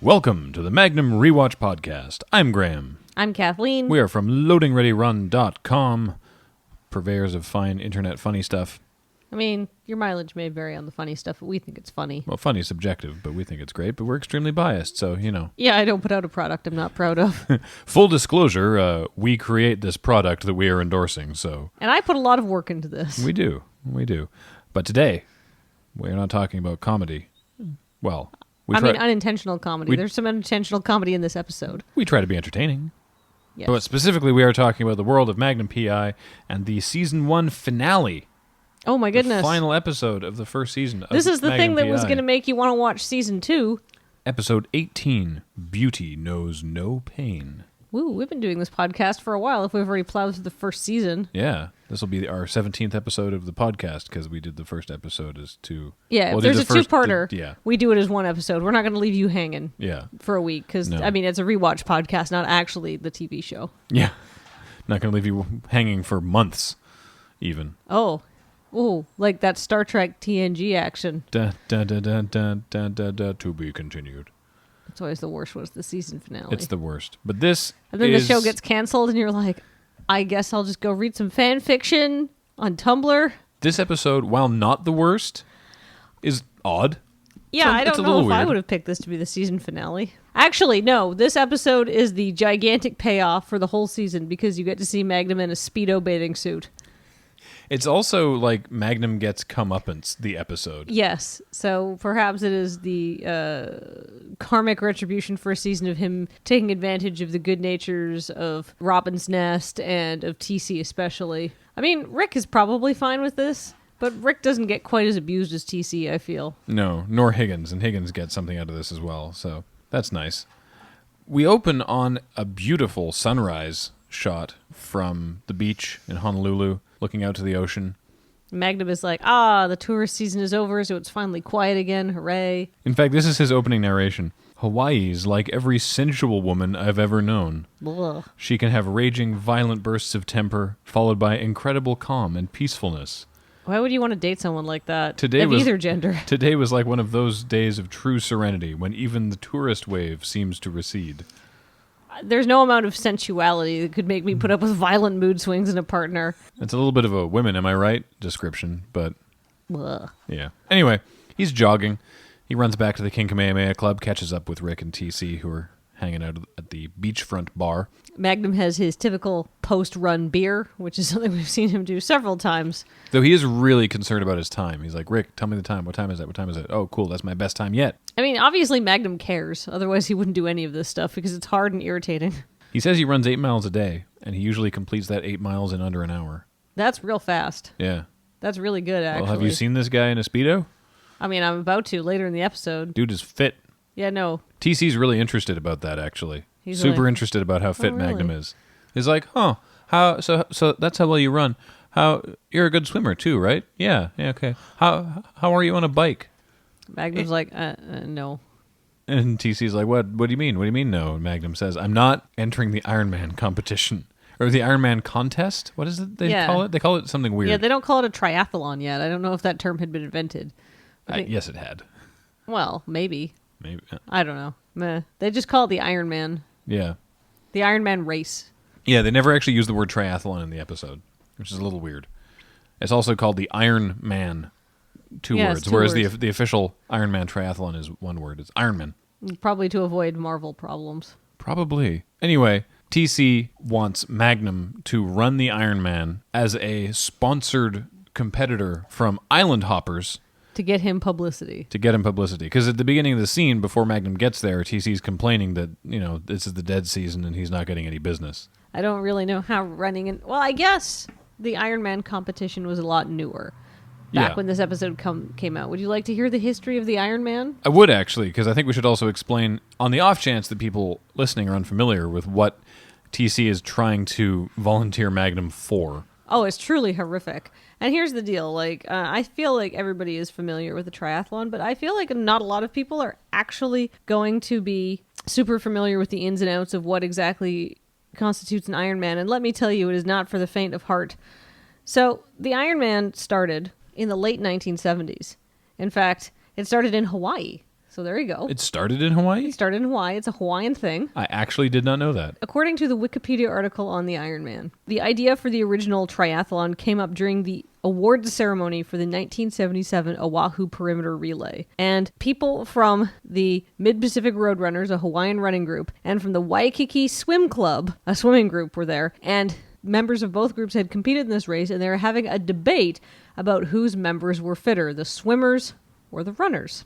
Welcome to the Magnum Rewatch podcast. I'm Graham. I'm Kathleen. We are from LoadingReadyRun.com, purveyors of fine internet funny stuff. I mean, your mileage may vary on the funny stuff, but we think it's funny. Well, funny is subjective, but we think it's great, but we're extremely biased, so, you know. Yeah, I don't put out a product I'm not proud of. Full disclosure, we create this product that we are endorsing, so. And I put a lot of work into this. We do. But today, we're not talking about comedy. Well, unintentional comedy. There's some unintentional comedy in this episode. We try to be entertaining. Yes. But specifically, we are talking about the world of Magnum PI and the Season 1 finale. Oh my goodness. The final episode of the first season of This is the Magnum thing that PI. was going to make you want to watch Season 2. Episode 18, Beauty Knows No Pain. Woo, we've been doing this podcast for a while if we've already plowed through the first season. Yeah, this will be our 17th episode of the podcast because we did the first episode as two. Yeah, well, if there's a two-parter, yeah. we do it as one episode. We're not going to leave you hanging for a week because, No. I mean, it's a rewatch podcast, not actually the TV show. Yeah, not going to leave you hanging for months, even. Oh, like that Star Trek TNG action. To be continued. It's always the worst was the season finale. It's the worst. But this And then the show gets canceled and you're like, I guess I'll just go read some fan fiction on Tumblr. This episode, while not the worst, is odd. Yeah, I It's don't a little know if I weird. would have picked this to be the season finale. Actually, no, this episode is the gigantic payoff for the whole season because you get to see Magnum in a Speedo bathing suit. It's also like Magnum gets comeuppance, the episode. Yes, so perhaps it is the karmic retribution for a season of him taking advantage of the good natures of Robin's Nest and of TC especially. I mean, Rick is probably fine with this, but Rick doesn't get quite as abused as TC, I feel. No, nor Higgins, and Higgins gets something out of this as well, so that's nice. We open on a beautiful sunrise shot from the beach in Honolulu, looking out to the ocean. Magnum is like, the tourist season is over, so it's finally quiet again, hooray. In fact, this is his opening narration. Hawaii's like every sensual woman I've ever known. Ugh. She can have raging, violent bursts of temper, followed by incredible calm and peacefulness. Why would you want to date someone like that? Today of was- either gender. Today was like one of those days of true serenity, when even the tourist wave seems to recede. There's no amount of sensuality that could make me put up with violent mood swings in a partner. It's a little bit of a women, am I right, description, but Ugh. yeah. Anyway, he's jogging. He runs back to the King Kamehameha Club, catches up with Rick and TC, who are hanging out at the beachfront bar. Magnum has his typical post-run beer, which is something we've seen him do several times. Though he is really concerned about his time. He's like, Rick, tell me the time. What time is it? What time is it? Oh, cool. That's my best time yet. I mean, obviously Magnum cares. Otherwise, he wouldn't do any of this stuff because it's hard and irritating. He says he runs 8 miles a day, and he usually completes that 8 miles in under an hour. That's real fast. Yeah. That's really good, actually. Well, have you seen this guy in a Speedo? I mean, I'm about to later in the episode. Dude is fit. Yeah, no. TC's really interested about that, actually. He's Super like, interested about how fit "Oh, really?" Magnum is. He's like, how so that's how well you run. How you're a good swimmer too, right? Yeah, okay. How are you on a bike? Magnum's like, no. And TC's like, what do you mean? What do you mean no? And Magnum says, I'm not entering the Ironman competition. Or the Ironman contest? What is it they call it? They call it something weird. Yeah, they don't call it a triathlon yet. I don't know if that term had been invented. Yes, it had. Well, maybe. Maybe. I don't know. Meh. They just call it the Ironman. Yeah. The Ironman race. Yeah, they never actually use the word triathlon in the episode, which is a little weird. It's also called the Iron Man, two words, whereas the official Iron Man triathlon is one word. It's Ironman. Probably to avoid Marvel problems. Probably. Anyway, TC wants Magnum to run the Ironman as a sponsored competitor from Island Hoppers. To get him publicity. Because at the beginning of the scene, before Magnum gets there, TC's complaining that, this is the dead season and he's not getting any business. I don't really know how running... Well, I guess the Ironman competition was a lot newer. Back when this episode came out. Would you like to hear the history of the Ironman? I would, actually, because I think we should also explain, on the off chance that people listening are unfamiliar with what TC is trying to volunteer Magnum for. Oh, it's truly horrific. And here's the deal. I feel like everybody is familiar with the triathlon, but I feel like not a lot of people are actually going to be super familiar with the ins and outs of what exactly constitutes an Ironman. And let me tell you, it is not for the faint of heart. So the Ironman started in the late 1970s. In fact, it started in Hawaii. So there you go. It started in Hawaii? It started in Hawaii. It's a Hawaiian thing. I actually did not know that. According to the Wikipedia article on the Ironman, the idea for the original triathlon came up during the awards ceremony for the 1977 Oahu Perimeter Relay. And people from the Mid-Pacific Roadrunners, a Hawaiian running group, and from the Waikiki Swim Club, a swimming group, were there. And members of both groups had competed in this race, and they were having a debate about whose members were fitter, the swimmers or the runners.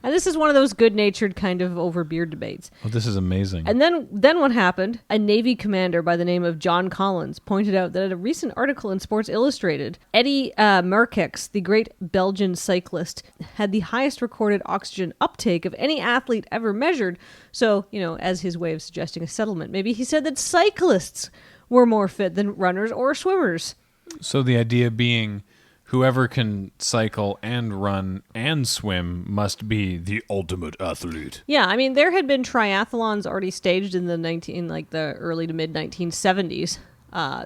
And this is one of those good-natured kind of over beer debates. Oh, this is amazing. And then what happened? A Navy commander by the name of John Collins pointed out that in a recent article in Sports Illustrated, Eddie Merckx, the great Belgian cyclist, had the highest recorded oxygen uptake of any athlete ever measured. So, as his way of suggesting a settlement, maybe he said that cyclists were more fit than runners or swimmers. So the idea being, whoever can cycle and run and swim must be the ultimate athlete. Yeah, I mean, there had been triathlons already staged in the early to mid 1970s.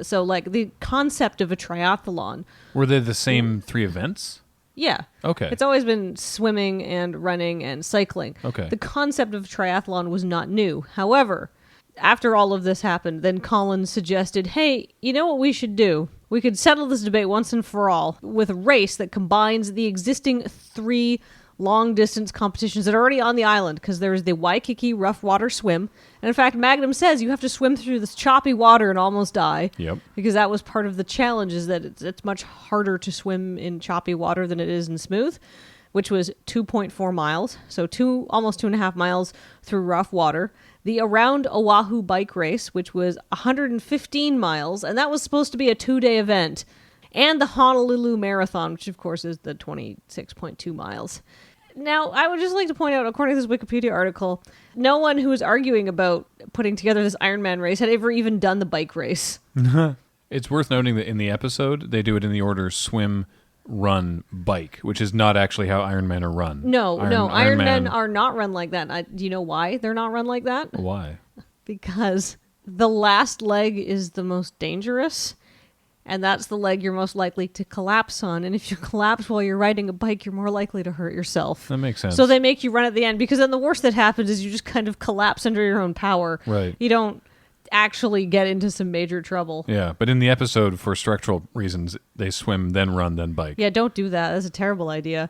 So the concept of a triathlon. Were they the same three events? Yeah. Okay. It's always been swimming and running and cycling. Okay. The concept of triathlon was not new. However, after all of this happened, then Collins suggested, hey, you know what we should do? We could settle this debate once and for all with a race that combines the existing 3 long-distance competitions that are already on the island, because there's the Waikiki rough water swim. And in fact, Magnum says you have to swim through this choppy water and almost die. Yep. Because that was part of the challenge, is that it's much harder to swim in choppy water than it is in smooth, which was 2.4 miles. So almost 2.5 miles through rough water. The Around Oahu bike race, which was 115 miles, and that was supposed to be a 2-day event. And the Honolulu Marathon, which of course is the 26.2 miles. Now, I would just like to point out, according to this Wikipedia article, no one who was arguing about putting together this Ironman race had ever even done the bike race. It's worth noting that in the episode, they do it in the order swim, run, bike, which is not actually how Ironman are run. No, Ironmen are not run like that. Do you know why they're not run like that? Why? Because the last leg is the most dangerous, and that's the leg you're most likely to collapse on. And if you collapse while you're riding a bike, you're more likely to hurt yourself. That makes sense. So they make you run at the end, because then the worst that happens is you just kind of collapse under your own power. Right. You don't actually get into some major trouble. Yeah, but in the episode, for structural reasons, they swim, then run, then bike. Yeah, don't do that. That's a terrible idea.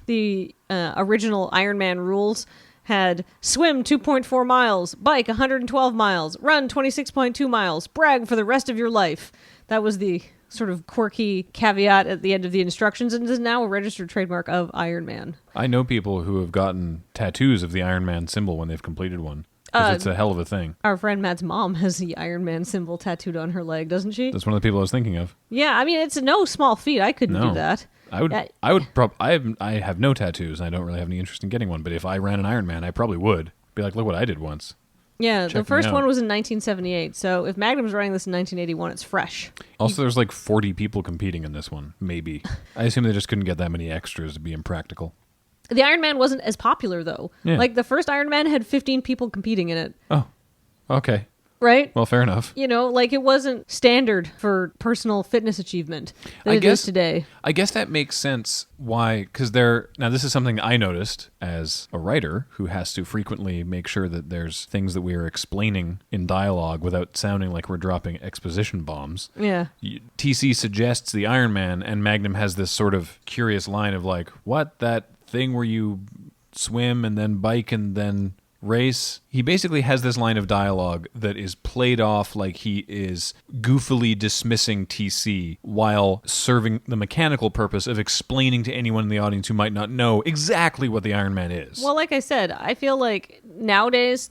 The original Ironman rules had swim 2.4 miles, bike 112 miles, run 26.2 miles, brag for the rest of your life. That was the sort of quirky caveat at the end of the instructions, and is now a registered trademark of Ironman. I know people who have gotten tattoos of the Ironman symbol when they've completed one. Because it's a hell of a thing. Our friend Matt's mom has the Ironman symbol tattooed on her leg, doesn't she? That's one of the people I was thinking of. Yeah, I mean, it's no small feat. I couldn't do that. I have no tattoos, and I don't really have any interest in getting one, but if I ran an Ironman, I probably would. Be like, look what I did once. Yeah, Check the me first out. one was in 1978, so if Magnum's running this in 1981, it's fresh. Also, there's like 40 people competing in this one, maybe. I assume they just couldn't get that many extras to be impractical. The Ironman wasn't as popular, though. Yeah. Like, the first Ironman had 15 people competing in it. Oh, okay. Right? Well, fair enough. It wasn't standard for personal fitness achievement that it is today. I guess that makes sense why, because now this is something I noticed as a writer who has to frequently make sure that there's things that we are explaining in dialogue without sounding like we're dropping exposition bombs. Yeah. TC suggests the Iron Man, and Magnum has this sort of curious line of like, what, that thing where you swim and then bike and then race? He basically has this line of dialogue that is played off like he is goofily dismissing TC while serving the mechanical purpose of explaining to anyone in the audience who might not know exactly what the Iron Man is. Well, like I said, I feel like nowadays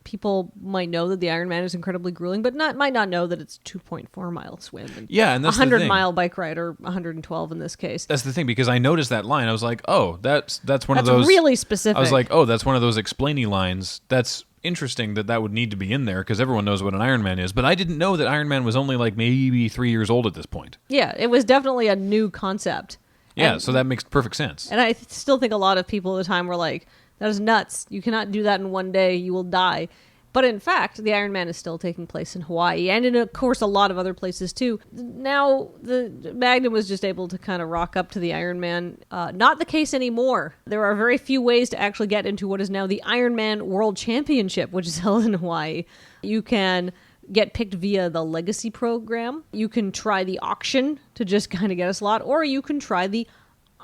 people might know that the Iron Man is incredibly grueling, but might not know that it's 2.4 mile swim. And and that's 100 the thing. mile bike ride, or 112 in this case. That's the thing, because I noticed that line. I was like, oh, that's one of That's those really specific. I was like, oh, that's one of those explainy lines. That's interesting that would need to be in there because everyone knows what an Iron Man is. But I didn't know that Iron Man was only like maybe 3 years old at this point. Yeah, it was definitely a new concept. Yeah, so that makes perfect sense. And I still think a lot of people at the time were like, that is nuts. You cannot do that in one day. You will die. But in fact, the Ironman is still taking place in Hawaii and in, of course, a lot of other places too. Now, the Magnum was just able to kind of rock up to the Ironman. Not the case anymore. There are very few ways to actually get into what is now the Ironman World Championship, which is held in Hawaii. You can get picked via the Legacy program. You can try the auction to just kind of get a slot, or you can try the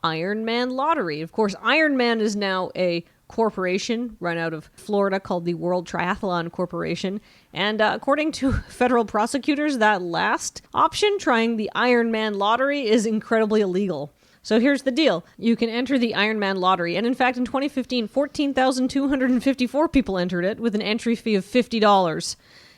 Ironman lottery. Of course, Ironman is now a corporation run out of Florida called the World Triathlon Corporation. And according to federal prosecutors, that last option, trying the Ironman lottery, is incredibly illegal. So here's the deal. You can enter the Ironman lottery. And in fact, in 2015, 14,254 people entered it with an entry fee of $50.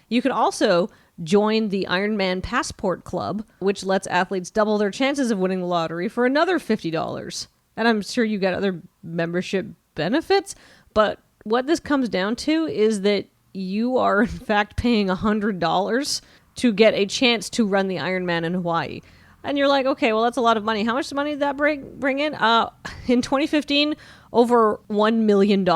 You can also join the Ironman Passport Club, which lets athletes double their chances of winning the lottery for another $50. And I'm sure you get other membership benefits, but what this comes down to is that you are in fact paying $100 to get a chance to run the Ironman in Hawaii. And you're like, okay, well, that's a lot of money. How much money did that bring in? In 2015, over $1 million.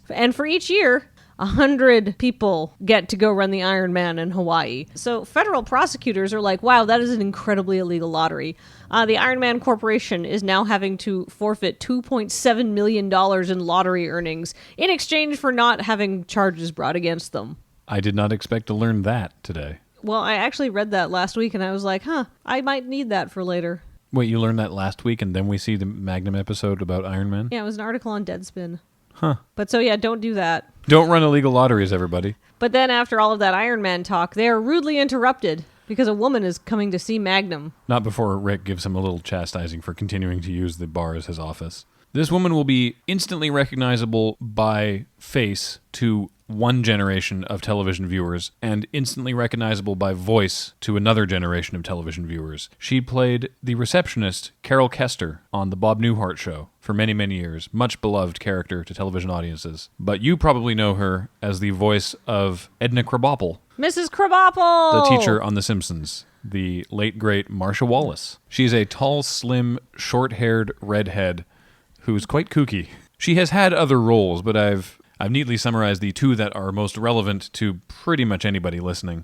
And for each year, 100 people get to go run the Ironman in Hawaii. So federal prosecutors are like, wow, that is an incredibly illegal lottery. The Ironman Corporation is now having to forfeit $2.7 million in lottery earnings in exchange for not having charges brought against them. I did not expect to learn that today. Well, I actually read that last week and I was like, I might need that for later. Wait, you learned that last week and then we see the Magnum episode about Ironman? Yeah, it was an article on Deadspin. Huh. But so yeah, don't do that. Don't run illegal lotteries, everybody. But then after all of that Ironman talk, they are rudely interrupted because a woman is coming to see Magnum. Not before Rick gives him a little chastising for continuing to use the bar as his office. This woman will be instantly recognizable by face to one generation of television viewers and instantly recognizable by voice to another generation of television viewers. She played the receptionist Carol Kester on The Bob Newhart Show for many, many years. Much beloved character to television audiences. But you probably know her as the voice of Edna Krabappel, Mrs. Krabappel! the teacher on The Simpsons. The late, great Marcia Wallace. She's a tall, slim, short-haired redhead who's quite kooky. She has had other roles, but I've neatly summarized the two that are most relevant to pretty much anybody listening.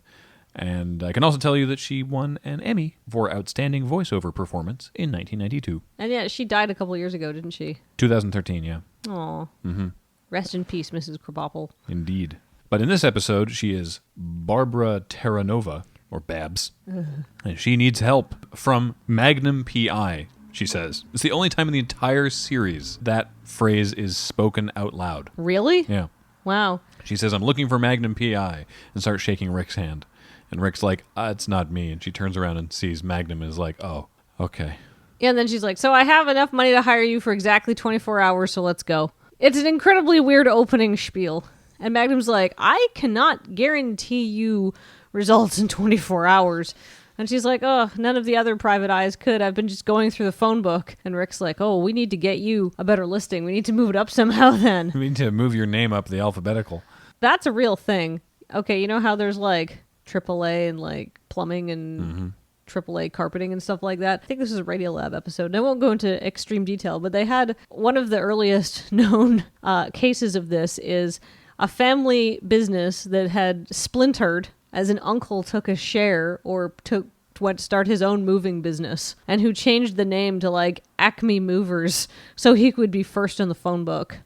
And I can also tell you that she won an Emmy for Outstanding Voiceover Performance in 1992. And yeah, she died a couple years ago, didn't she? 2013, yeah. Aw. Mm-hmm. Rest in peace, Mrs. Krabappel. Indeed. But in this episode, she is Barbara Terranova, or Babs. And she needs help from Magnum PI, she says. It's the only time in the entire series that phrase is spoken out loud. Really? Yeah. Wow. She says, I'm looking for Magnum PI, and starts shaking Rick's hand. And Rick's like, it's not me. And she turns around and sees Magnum and is like, oh, okay. Yeah, and then she's like, so I have enough money to hire you for exactly 24 hours, so let's go. It's an incredibly weird opening spiel. And Magnum's like, I cannot guarantee you results in 24 hours. And she's like, oh, none of the other private eyes could. I've been just going through the phone book. And Rick's like, oh, we need to get you a better listing. We need to move it up somehow then. We need to move your name up the alphabetical. That's a real thing. Okay, you know how there's like AAA and like plumbing and AAA carpeting and stuff like that? I think this is a Radiolab episode. And I won't go into extreme detail, but they had one of the earliest known cases of this is a family business that had splintered as an uncle took a share or went to start his own moving business, and who changed the name to like Acme Movers so he would be first in the phone book.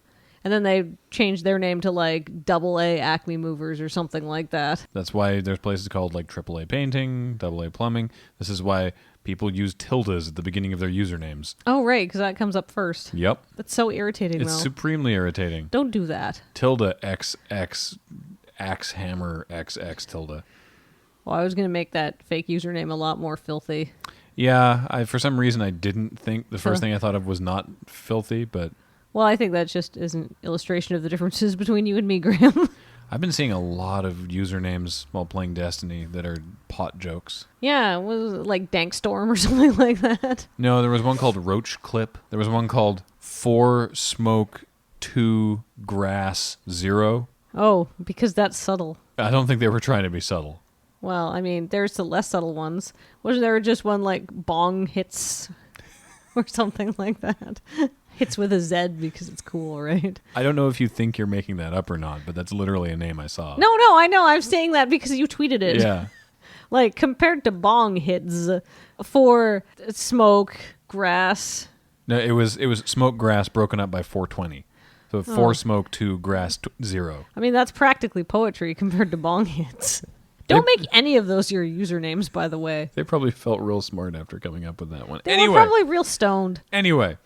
And then they changed their name to like AA Acme Movers or something like that. That's why there's places called like AAA Painting, AA Plumbing. This is why people use tildes at the beginning of their usernames. Oh, right, because that comes up first. Yep. That's so irritating, It's though. supremely irritating. Don't do that. Tilde XX axe hammer XX tilde. Well, I was going to make that fake username a lot more filthy. Yeah, for some reason I didn't think the first thing I thought of was not filthy, but... Well, I think that just is an illustration of the differences between you and me, Graham. I've been seeing a lot of usernames while playing Destiny that are pot jokes. Yeah, was it like Dankstorm or something like that? No, there was one called Roach Clip. There was one called 4 Smoke 2 Grass 0. Oh, because that's subtle. I don't think they were trying to be subtle. Well, I mean, there's the less subtle ones. Wasn't there just one like Bong Hits or something like that? Hits with a Z because it's cool, right? I don't know if you think you're making that up or not, but that's literally a name I saw. No, I know. I'm saying that because you tweeted it. Yeah. Like, compared to bong hits for smoke, grass. No, it was smoke grass broken up by 420. So 4 smoke, 2 grass, 0. I mean, that's practically poetry compared to bong hits. Don't make any of those your usernames, by the way. They probably felt real smart after coming up with that one. They were probably real stoned. Anyway.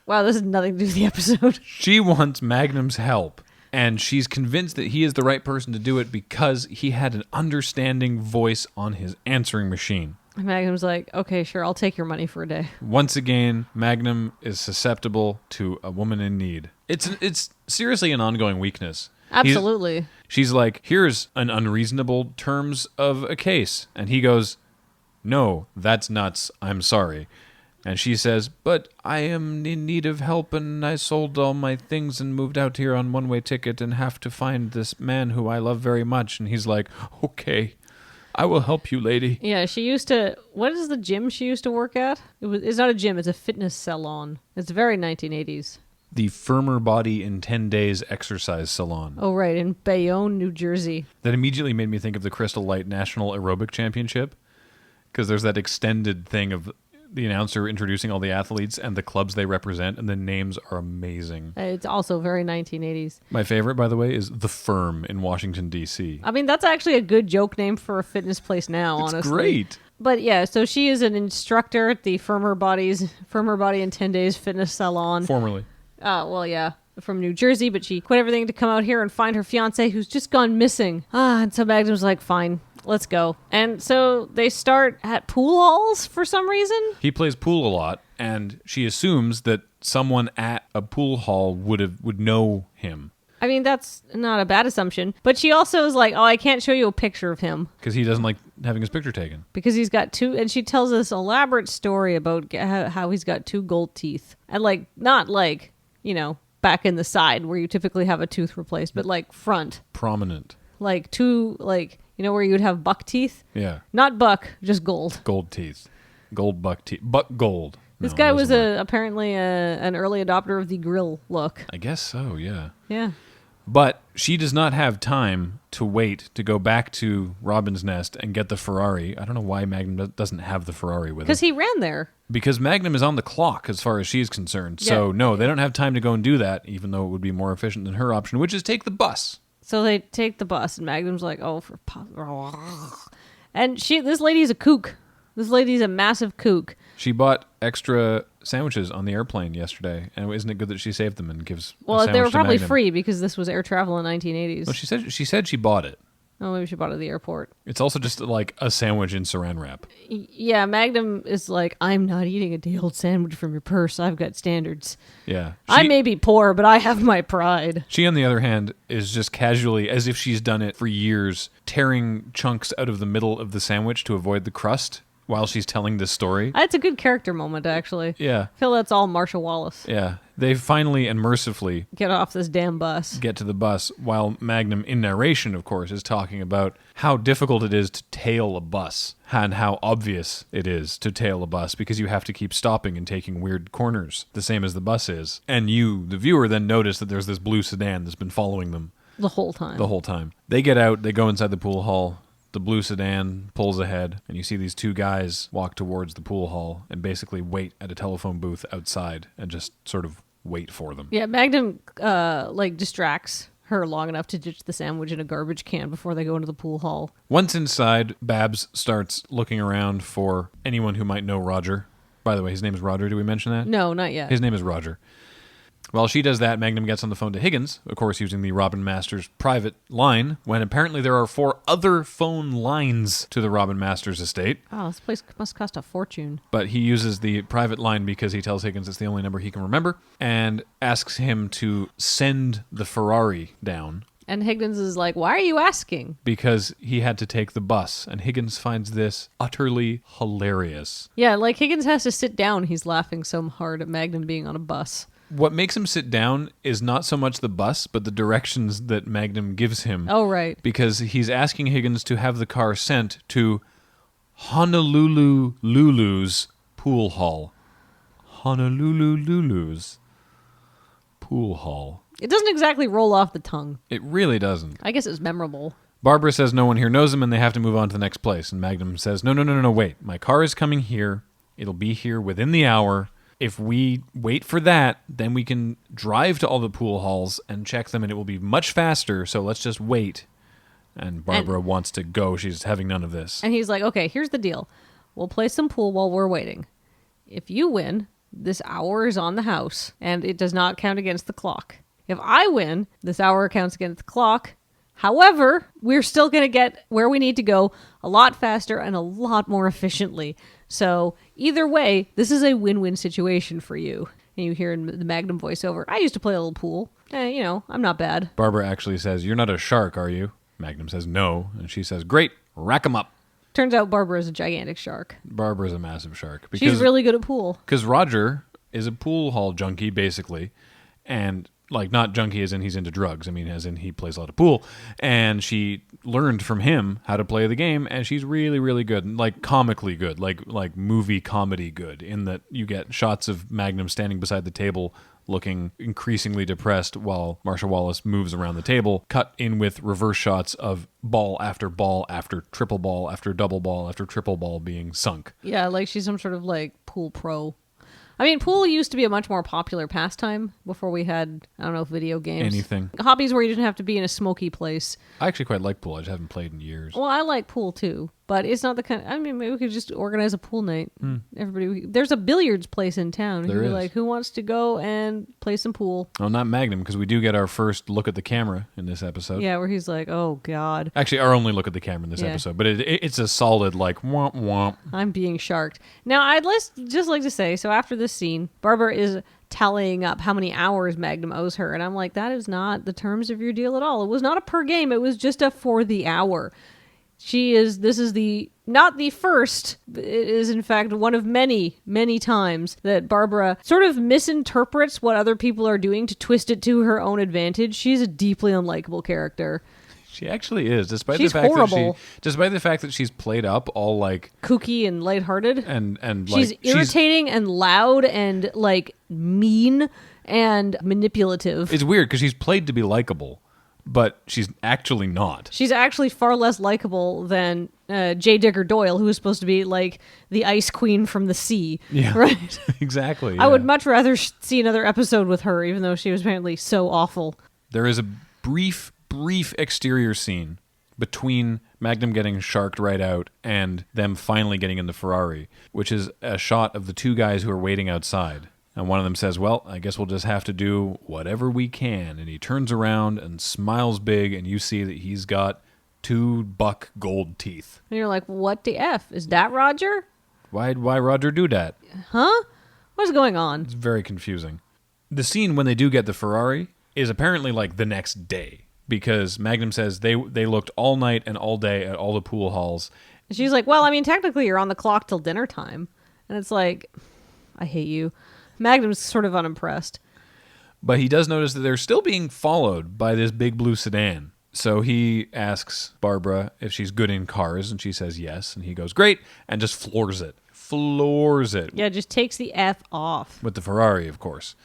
Wow, this has nothing to do with the episode. She wants Magnum's help, and she's convinced that he is the right person to do it because he had an understanding voice on his answering machine. Magnum's like, okay, sure, I'll take your money for a day. Once again, Magnum is susceptible to a woman in need. It's seriously an ongoing weakness. Absolutely. She's like, here's an unreasonable terms of a case. And he goes, no, that's nuts. I'm sorry. And she says, but I am in need of help and I sold all my things and moved out here on one-way ticket and have to find this man who I love very much. And he's like, okay, I will help you, lady. Yeah, she used to... What is the gym she used to work at? It's not a gym, it's a fitness salon. It's very 1980s. The Firmer Body in 10 Days Exercise Salon. Oh, right, in Bayonne, New Jersey. That immediately made me think of the Crystal Light National Aerobic Championship, because there's that extended thing of the announcer introducing all the athletes and the clubs they represent, and the names are amazing. It's also very 1980s. My favorite, by the way, is The Firm in Washington, D.C. I mean, that's actually a good joke name for a fitness place now, honestly. It's great. But yeah, so she is an instructor at the Firmer Body in 10 Days Fitness Salon. Formerly. Well, yeah, from New Jersey, but she quit everything to come out here and find her fiancé who's just gone missing. And so Magnum's like, fine, let's go. And so they start at pool halls for some reason. He plays pool a lot, and she assumes that someone at a pool hall would know him. I mean, that's not a bad assumption. But she also is like, oh, I can't show you a picture of him. Because he doesn't like having his picture taken. Because he's got 2, and she tells this elaborate story about how he's got 2 gold teeth. And like, not like, you know, back in the side where you typically have a tooth replaced, but like front. Prominent. Like 2, like, you know, where you'd have buck teeth? Yeah. Not buck, just gold. Gold teeth. Gold buck teeth. Buck gold. This guy was apparently an early adopter of the grill look. I guess so, yeah. Yeah. But she does not have time to wait to go back to Robin's Nest and get the Ferrari. I don't know why Magnum doesn't have the Ferrari with him. Because he ran there. Because Magnum is on the clock as far as she's concerned. So, Yeah. no, they don't have time to go and do that, even though it would be more efficient than her option, which is take the bus. So they take the bus, and Magnum's like, oh, and this lady's a kook. This lady's a massive kook. She bought extra sandwiches on the airplane yesterday, and isn't it good that she saved them and gives a sandwich They were to probably Magnum? free because this was air travel in 1980s. Well, she said she bought it. Oh, maybe she bought it at the airport. It's also just like a sandwich in saran wrap. Yeah, Magnum is like, I'm not eating a day-old sandwich from your purse. I've got standards. Yeah. I may be poor, but I have my pride. She, on the other hand, is just casually, as if she's done it for years, tearing chunks out of the middle of the sandwich to avoid the crust while she's telling this story. That's a good character moment, actually. Yeah. I feel that's all Marsha Wallace. Yeah. They finally and mercifully Get off this damn bus. get to the bus, while Magnum, in narration, of course, is talking about how difficult it is to tail a bus and how obvious it is to tail a bus because you have to keep stopping and taking weird corners, the same as the bus is. And you, the viewer, then notice that there's this blue sedan that's been following them The whole time. the whole time. They get out, they go inside the pool hall. The blue sedan pulls ahead, and you see these 2 guys walk towards the pool hall and basically wait at a telephone booth outside and just sort of wait for them. Yeah, Magnum distracts her long enough to ditch the sandwich in a garbage can before they go into the pool hall. Once inside, Babs starts looking around for anyone who might know Roger. By the way, his name is Roger. Did we mention that? No, not yet. His name is Roger. While she does that, Magnum gets on the phone to Higgins, of course using the Robin Masters private line, when apparently there are 4 other phone lines to the Robin Masters estate. Oh, this place must cost a fortune. But he uses the private line because he tells Higgins it's the only number he can remember, and asks him to send the Ferrari down. And Higgins is like, why are you asking? Because he had to take the bus, and Higgins finds this utterly hilarious. Yeah, like Higgins has to sit down. He's laughing so hard at Magnum being on a bus. What makes him sit down is not so much the bus, but the directions that Magnum gives him. Oh, right. Because he's asking Higgins to have the car sent to Honolulu Lulu's pool hall. Honolulu's pool hall. It doesn't exactly roll off the tongue. It really doesn't. I guess it's memorable. Barbara says no one here knows him and they have to move on to the next place. And Magnum says, no, wait. My car is coming here. It'll be here within the hour. If we wait for that, then we can drive to all the pool halls and check them, and it will be much faster, so let's just wait. And Barbara wants to go. She's having none of this. And he's like, okay, here's the deal. We'll play some pool while we're waiting. If you win, this hour is on the house, and it does not count against the clock. If I win, this hour counts against the clock. However, we're still going to get where we need to go a lot faster and a lot more efficiently. So either way, this is a win-win situation for you. And you hear in the Magnum voiceover, I used to play a little pool. I'm not bad. Barbara actually says, you're not a shark, are you? Magnum says, no. And she says, great, rack 'em up. Turns out Barbara is a gigantic shark. Barbara's a massive shark. She's really good at pool. Because Roger is a pool hall junkie, basically. And not junkie as in he's into drugs. I mean, as in he plays a lot of pool. And she learned from him how to play the game, and she's really, really good. Comically good. Like movie comedy good, in that you get shots of Magnum standing beside the table looking increasingly depressed while Marsha Wallace moves around the table, cut in with reverse shots of ball after triple ball after double ball after triple ball being sunk. Yeah, like she's some sort of pool pro. I mean, pool used to be a much more popular pastime before we had, video games. Anything. Hobbies where you didn't have to be in a smoky place. I actually quite like pool. I just haven't played in years. Well, I like pool too, but it's not the kind. Maybe we could just organize a pool night. There's a billiards place in town. There is. Like, who wants to go and play some pool? Oh, not Magnum, because we do get our first look at the camera in this episode. Yeah, where he's like, oh, God. Actually, our only look at the camera in this episode, but it's a solid, womp womp. I'm being sharked. Now, I'd just like to say, so after this scene, Barbara is tallying up how many hours Magnum owes her, and I'm like, that is not the terms of your deal at all. It was not a per game. It was just a for the hour. This is not the first, it is in fact one of many, many times that Barbara sort of misinterprets what other people are doing to twist it to her own advantage. She's a deeply unlikable character. She actually is, despite she's the fact horrible. Despite the fact that she's played up all kooky and lighthearted, and she's irritating and loud and mean and manipulative. It's weird because she's played to be likable, but she's actually not. She's actually far less likable than J. Digger Doyle, who is supposed to be the ice queen from the sea. Yeah, right. Exactly. I would much rather see another episode with her, even though she was apparently so awful. There is a brief exterior scene between Magnum getting sharked right out and them finally getting in the Ferrari, which is a shot of the two guys who are waiting outside. And one of them says, well, I guess we'll just have to do whatever we can. And he turns around and smiles big, and you see that he's got 2 buck gold teeth. And you're like, what the F? Is that Roger? Why Roger do that? Huh? What's going on? It's very confusing. The scene when they do get the Ferrari is apparently the next day, because Magnum says they looked all night and all day at all the pool halls. And she's like, well, I mean, technically you're on the clock till dinner time. And it's like, I hate you. Magnum's sort of unimpressed. But he does notice that they're still being followed by this big blue sedan. So he asks Barbara if she's good in cars, and she says yes. And he goes, great, and just floors it. Yeah, just takes the F off. With the Ferrari, of course.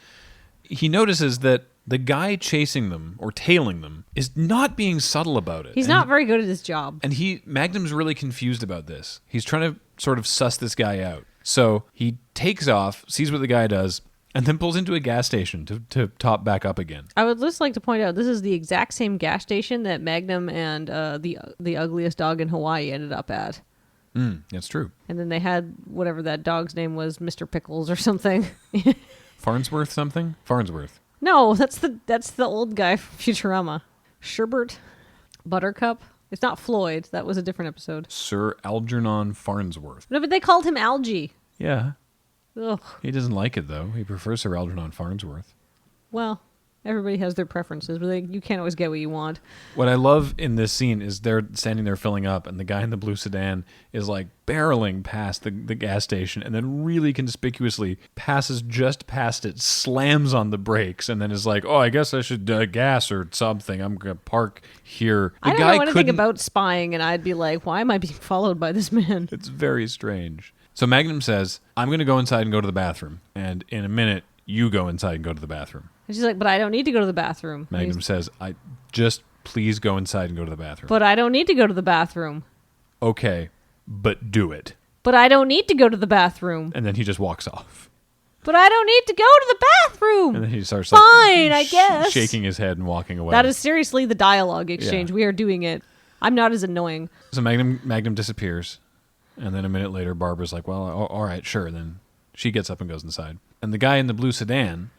He notices that the guy chasing them or tailing them is not being subtle about it. He's not very good at his job. And Magnum's really confused about this. He's trying to sort of suss this guy out. So he takes off, sees what the guy does, and then pulls into a gas station to top back up again. I would just like to point out, this is the exact same gas station that Magnum and the ugliest dog in Hawaii ended up at. That's true. And then they had whatever that dog's name was, Mr. Pickles or something. Farnsworth something? Farnsworth. No, that's the old guy from Futurama. Sherbert? Buttercup? It's not Floyd. That was a different episode. Sir Algernon Farnsworth. No, but they called him Algie. Yeah. Ugh. He doesn't like it, though. He prefers Sir Algernon Farnsworth. Well, everybody has their preferences, but you can't always get what you want. What I love in this scene is they're standing there filling up, and the guy in the blue sedan is barreling past the gas station, and then really conspicuously passes just past it, slams on the brakes, and then is like, oh, I guess I should gas or something. I'm going to park here. I don't know anything about spying, and I'd be like, why am I being followed by this man? It's very strange. So Magnum says, I'm going to go inside and go to the bathroom. And in a minute, you go inside and go to the bathroom. And she's like, but I don't need to go to the bathroom. Magnum says, please go inside and go to the bathroom. But I don't need to go to the bathroom. Okay, but do it. But I don't need to go to the bathroom. And then he just walks off. But I don't need to go to the bathroom. And then he starts Fine, I guess. shaking his head and walking away. That is seriously the dialogue exchange. Yeah. We are doing it. I'm not as annoying. So Magnum disappears. And then a minute later, Barbara's like, well, all right, sure. Then she gets up and goes inside. And the guy in the blue sedan,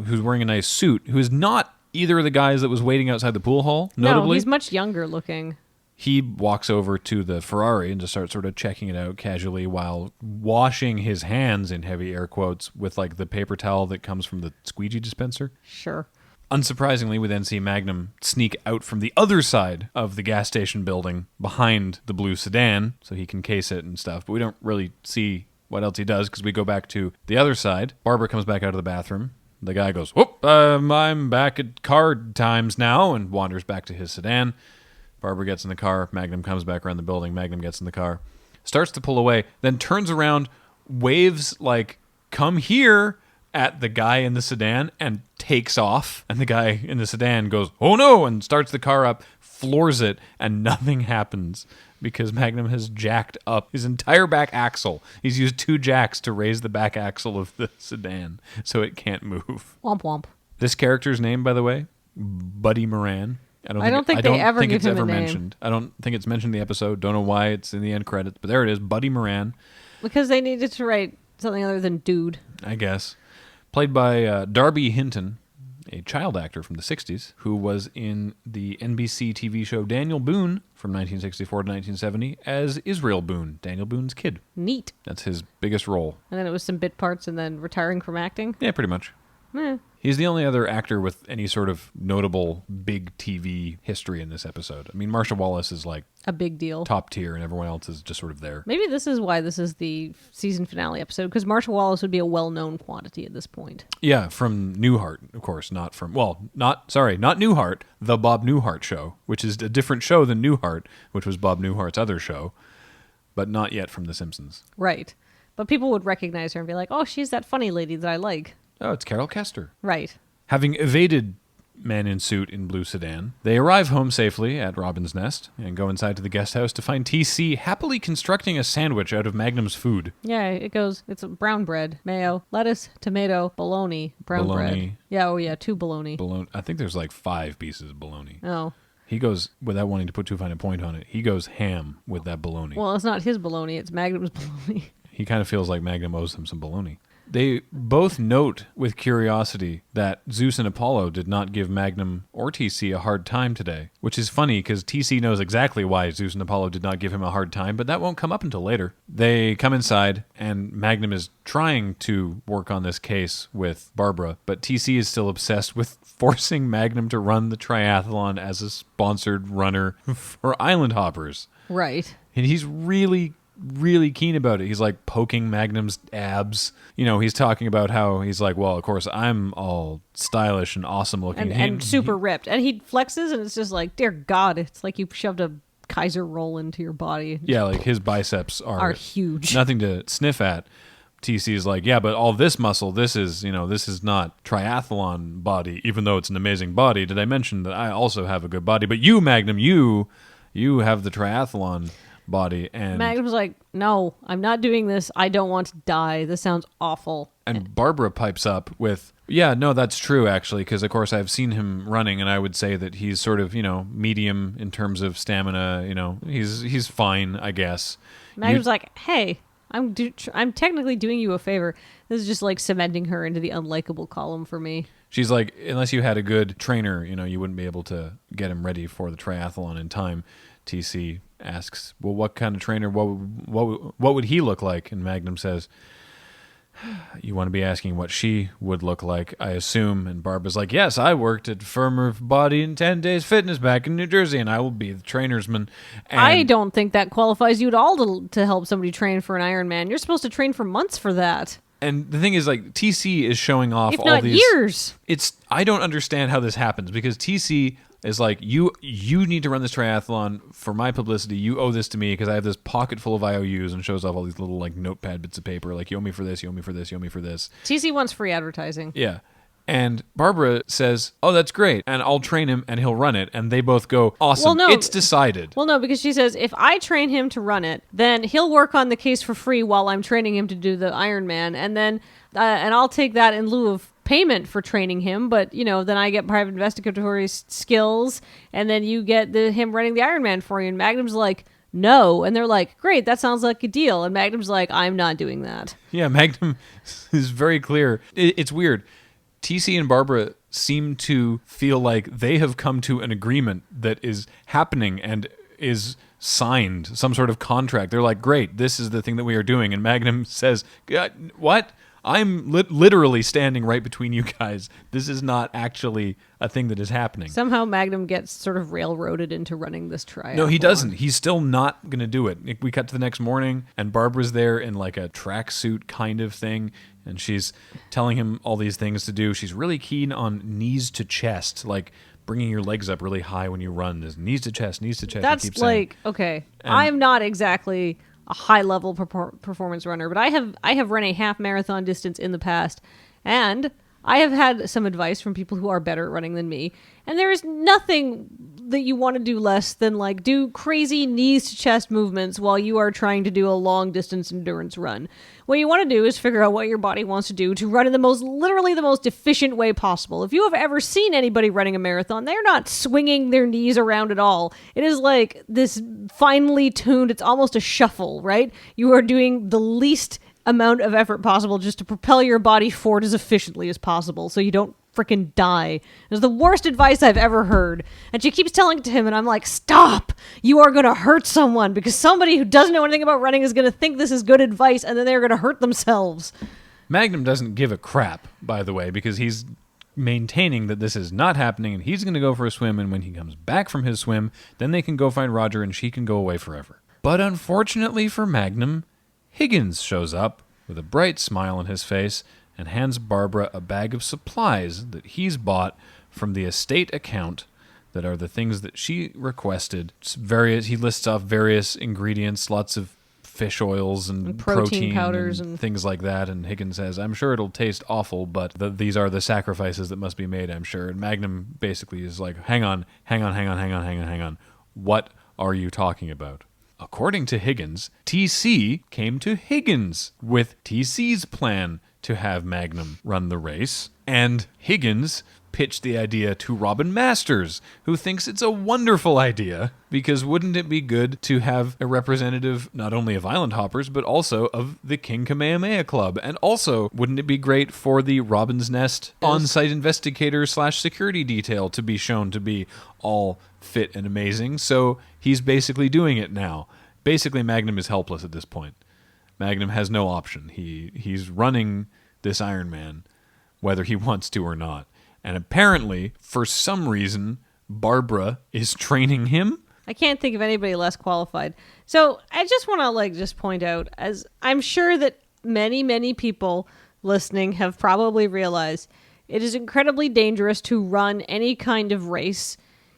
who's wearing a nice suit, who is not either of the guys that was waiting outside the pool hall, notably. No, he's much younger looking. He walks over to the Ferrari and just starts sort of checking it out casually while washing his hands, in heavy air quotes, with like the paper towel that comes from the squeegee dispenser. Sure. Unsurprisingly, we then see Magnum sneak out from the other side of the gas station building behind the blue sedan so he can case it and stuff. But we don't really see what else he does because we go back to the other side. Barbara comes back out of the bathroom. The guy goes, whoop, I'm back at card times now, and wanders back to his sedan. Barbara gets in the car. Magnum comes back around the building. Magnum gets in the car, starts to pull away, then turns around, waves like, come here, at the guy in the sedan and takes off. And the guy in the sedan goes, oh no, and starts the car up, floors it, and nothing happens because Magnum has jacked up his entire back axle. He's used 2 jacks to raise the back axle of the sedan so it can't move. Womp womp. This character's name, by the way, Buddy Moran. I don't think they ever give him a name. Mentioned. I don't think it's mentioned in the episode. Don't know why it's in the end credits, but there it is, Buddy Moran. Because they needed to write something other than dude. I guess. Played by Darby Hinton, a child actor from the 60s, who was in the NBC TV show Daniel Boone from 1964 to 1970 as Israel Boone, Daniel Boone's kid. Neat. That's his biggest role. And then it was some bit parts and then retiring from acting? Yeah, pretty much. Eh. He's the only other actor with any sort of notable big TV history in this episode. I mean, Marsha Wallace is like a big deal, top tier, and everyone else is just sort of there. Maybe this is why this is the season finale episode, because Marsha Wallace would be a well-known quantity at this point. Yeah, from Newhart, of course, not Newhart, the Bob Newhart Show, which is a different show than Newhart, which was Bob Newhart's other show, but not yet from The Simpsons. Right. But people would recognize her and be like, oh, she's that funny lady that I like. Oh, it's Carol Kester. Right. Having evaded man in suit in blue sedan, they arrive home safely at Robin's Nest and go inside to the guest house to find TC happily constructing a sandwich out of Magnum's food. Yeah, it's brown bread, mayo, lettuce, tomato, bologna, brown bread. Yeah, 2 bologna. I think there's like 5 pieces of bologna. Oh. He goes, without wanting to put too fine a point on it, he goes ham with that bologna. Well, it's not his bologna, it's Magnum's bologna. He kind of feels like Magnum owes him some bologna. They both note with curiosity that Zeus and Apollo did not give Magnum or TC a hard time today, which is funny because TC knows exactly why Zeus and Apollo did not give him a hard time, but that won't come up until later. They come inside, and Magnum is trying to work on this case with Barbara, but TC is still obsessed with forcing Magnum to run the triathlon as a sponsored runner for Island Hoppers. Right. And he's really keen about it. He's like poking Magnum's abs. You know, he's talking about how he's like, well, of course, I'm all stylish and awesome looking. And super ripped. And he flexes and it's just like, dear God, it's like you shoved a Kaiser roll into your body. Yeah, like his biceps are huge. Nothing to sniff at. TC is like, yeah, but all this muscle, this is not triathlon body, even though it's an amazing body. Did I mention that I also have a good body? But you, Magnum, you have the triathlon body. And Magnum's like, no, I'm not doing this. I don't want to die. This sounds awful. And Barbara pipes up with, yeah, no, that's true, actually, because, of course, I've seen him running, and I would say that he's sort of, medium in terms of stamina. He's fine, I guess. Magnum's like, hey, I'm technically doing you a favor. This is just like cementing her into the unlikable column for me. She's like, unless you had a good trainer, you wouldn't be able to get him ready for the triathlon in time. TC asks, well, what kind of trainer, what would he look like? And Magnum says, you want to be asking what she would look like, I assume. And Barbara's like, yes, I worked at Firmer Body and 10 Days Fitness back in New Jersey, and I will be the trainersman. And I don't think that qualifies you at all to help somebody train for an Ironman. You're supposed to train for months for that. And the thing is, like, TC is showing off if all not these years. I don't understand how this happens because TC is like, you need to run this triathlon for my publicity. You owe this to me because I have this pocket full of IOUs, and shows off all these little like notepad bits of paper. Like, you owe me for this, you owe me for this, you owe me for this. TC wants free advertising. Yeah. And Barbara says, oh, that's great, and I'll train him and he'll run it. And they both go, awesome, Well, no. it's decided. Well, no, because she says, if I train him to run it, then he'll work on the case for free while I'm training him to do the Ironman. And then, and I'll take that in lieu of payment for training him. But, you know, then I get private investigatory skills, and then you get him running the Ironman for you. And Magnum's like, no. And they're like, great, that sounds like a deal. And Magnum's like, I'm not doing that. Yeah, Magnum is very clear. It's weird. TC and Barbara seem to feel like they have come to an agreement that is happening and is signed, some sort of contract. They're like, great, this is the thing that we are doing. And Magnum says, what? I'm literally standing right between you guys. This is not actually a thing that is happening. Somehow Magnum gets sort of railroaded into running this triathlon. No, he doesn't. He's still not going to do it. We cut to the next morning, and Barbara's there in like a tracksuit kind of thing, and she's telling him all these things to do. She's really keen on knees to chest, like bringing your legs up really high when you run. There's knees to chest, knees to chest. That's like, okay, And I'm not exactly a high-level performance runner, but I have run a half marathon distance in the past, and I have had some advice from people who are better at running than me, and there is nothing that you want to do less than like do crazy knees to chest movements while you are trying to do a long distance endurance run. What you want to do is figure out what your body wants to do to run in literally the most efficient way possible. If you have ever seen anybody running a marathon, they're not swinging their knees around at all. It is like this finely tuned, it's almost a shuffle, right? You are doing the least amount of effort possible just to propel your body forward as efficiently as possible so you don't freaking die. It's the worst advice I've ever heard. And she keeps telling it to him, and I'm like, stop! You are going to hurt someone, because somebody who doesn't know anything about running is going to think this is good advice, and then they're going to hurt themselves. Magnum doesn't give a crap, by the way, because he's maintaining that this is not happening, and he's going to go for a swim, and when he comes back from his swim, then they can go find Roger, and she can go away forever. But unfortunately for Magnum, Higgins shows up with a bright smile on his face and hands Barbara a bag of supplies that he's bought from the estate account that are the things that she requested. He lists off various ingredients, lots of fish oils and protein powders and things like that. And Higgins says, I'm sure it'll taste awful, but these are the sacrifices that must be made, I'm sure. And Magnum basically is like, hang on. What are you talking about? According to Higgins, TC came to Higgins with TC's plan to have Magnum run the race, and Higgins pitched the idea to Robin Masters, who thinks it's a wonderful idea, because wouldn't it be good to have a representative not only of Island Hoppers, but also of the King Kamehameha Club, and also wouldn't it be great for the Robin's Nest on-site investigator / security detail to be shown to be all fit and amazing? So he's basically doing it now. Basically, Magnum is helpless at this point. Magnum has no option. He's running this Ironman, whether he wants to or not. And apparently, for some reason, Barbara is training him. I can't think of anybody less qualified. So I just want to just point out, as I'm sure that many, many people listening have probably realized, it is incredibly dangerous to run any kind of race,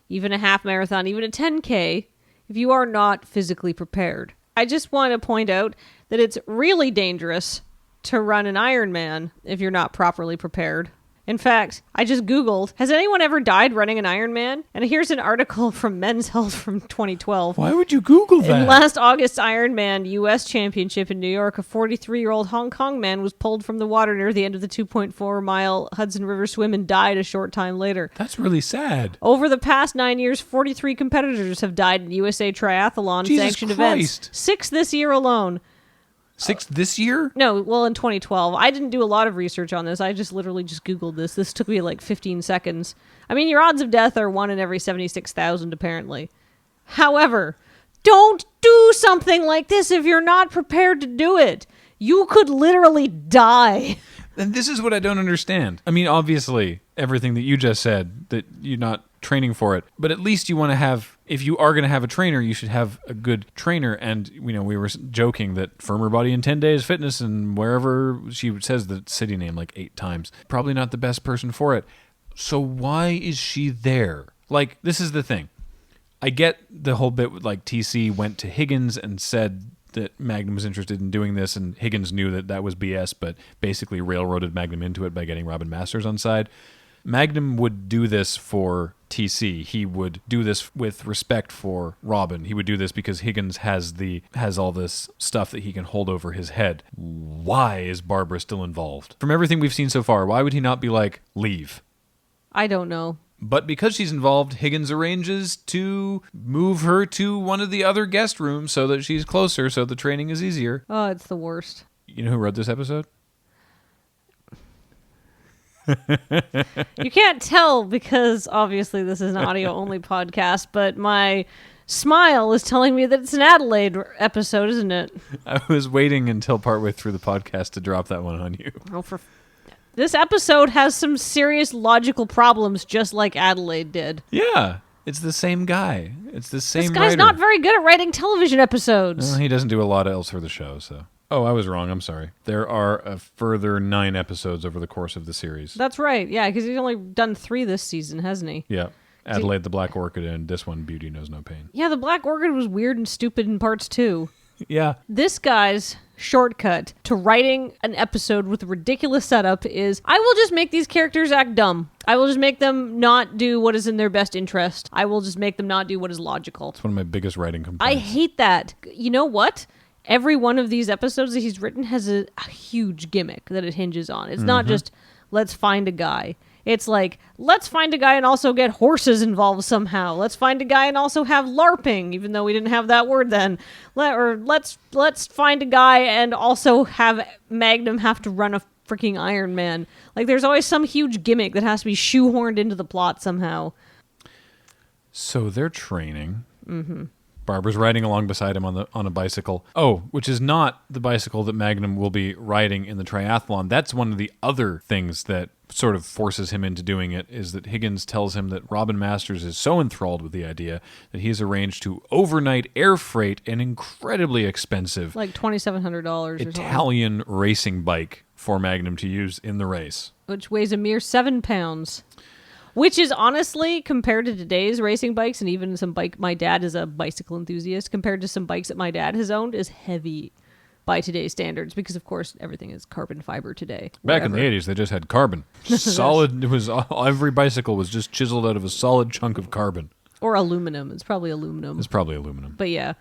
even a half marathon, even a 10K, if you are not physically prepared. I just want to point out that it's really dangerous to run an Ironman if you're not properly prepared. In fact, I just Googled, has anyone ever died running an Ironman? And here's an article from Men's Health from 2012. Why would you Google that? In last August's Ironman U.S. Championship in New York, a 43-year-old Hong Kong man was pulled from the water near the end of the 2.4-mile Hudson River swim and died a short time later. That's really sad. Over the past 9 years, 43 competitors have died in USA Triathlon sanctioned events. 6 this year alone. 6 this year? No, well, in 2012. I didn't do a lot of research on this. I just literally just Googled this. This took me like 15 seconds. I mean, your odds of death are 1 in every 76,000, apparently. However, don't do something like this if you're not prepared to do it. You could literally die. And this is what I don't understand. I mean, obviously, everything that you just said, that you're not training for it, but at least you want to have, if you are going to have a trainer, you should have a good trainer. And, we were joking that Firmer Body in 10 Days Fitness and wherever, she says the city name like 8 times, probably not the best person for it. So why is she there? Like, this is the thing. I get the whole bit with, like, TC went to Higgins and said that Magnum was interested in doing this, and Higgins knew that that was BS, but basically railroaded Magnum into it by getting Robin Masters on side. Magnum would do this for TC. He would do this with respect for Robin. He would do this because Higgins has all this stuff that he can hold over his head. Why is Barbara still involved? From everything we've seen so far, why would he not be like, leave? I don't know. But because she's involved, Higgins arranges to move her to one of the other guest rooms so that she's closer, so the training is easier. Oh, it's the worst. You know who wrote this episode? You can't tell because obviously this is an audio-only podcast, but my smile is telling me that it's an Adelaide episode, isn't it? I was waiting until partway through the podcast to drop that one on you. Oh, this episode has some serious logical problems, just like Adelaide did. Yeah, it's the same guy. It's the same writer. This guy's not very good at writing television episodes. Well, he doesn't do a lot else for the show, so... Oh, I was wrong. I'm sorry. There are a further 9 episodes over the course of the series. That's right. Yeah, because he's only done 3 this season, hasn't he? Yeah. Adelaide the Black Orchid, and this one, Beauty Knows No Pain. Yeah, the Black Orchid was weird and stupid in parts too. Yeah. This guy's shortcut to writing an episode with a ridiculous setup is, I will just make these characters act dumb. I will just make them not do what is in their best interest. I will just make them not do what is logical. It's one of my biggest writing complaints. I hate that. You know what? Every one of these episodes that he's written has a huge gimmick that it hinges on. It's not just, let's find a guy. It's like, let's find a guy and also get horses involved somehow. Let's find a guy and also have LARPing, even though we didn't have that word then. Let's find a guy and also have Magnum have to run a freaking Ironman. Like, there's always some huge gimmick that has to be shoehorned into the plot somehow. So they're training. Mm-hmm. Barbara's riding along beside him on a bicycle. Oh, which is not the bicycle that Magnum will be riding in the triathlon. That's one of the other things that sort of forces him into doing it, is that Higgins tells him that Robin Masters is so enthralled with the idea that he's arranged to overnight air freight an incredibly expensive, like $2,700 or something, Italian racing bike for Magnum to use in the race. Which weighs a mere 7 pounds. Which is honestly, compared to today's racing bikes, and even my dad is a bicycle enthusiast, compared to some bikes that my dad has owned, is heavy by today's standards, because of course everything is carbon fiber today. Back in the 80s, they just had carbon. Solid. It was every bicycle was just chiseled out of a solid chunk of carbon. Or aluminum. It's probably aluminum. It's probably aluminum. But yeah,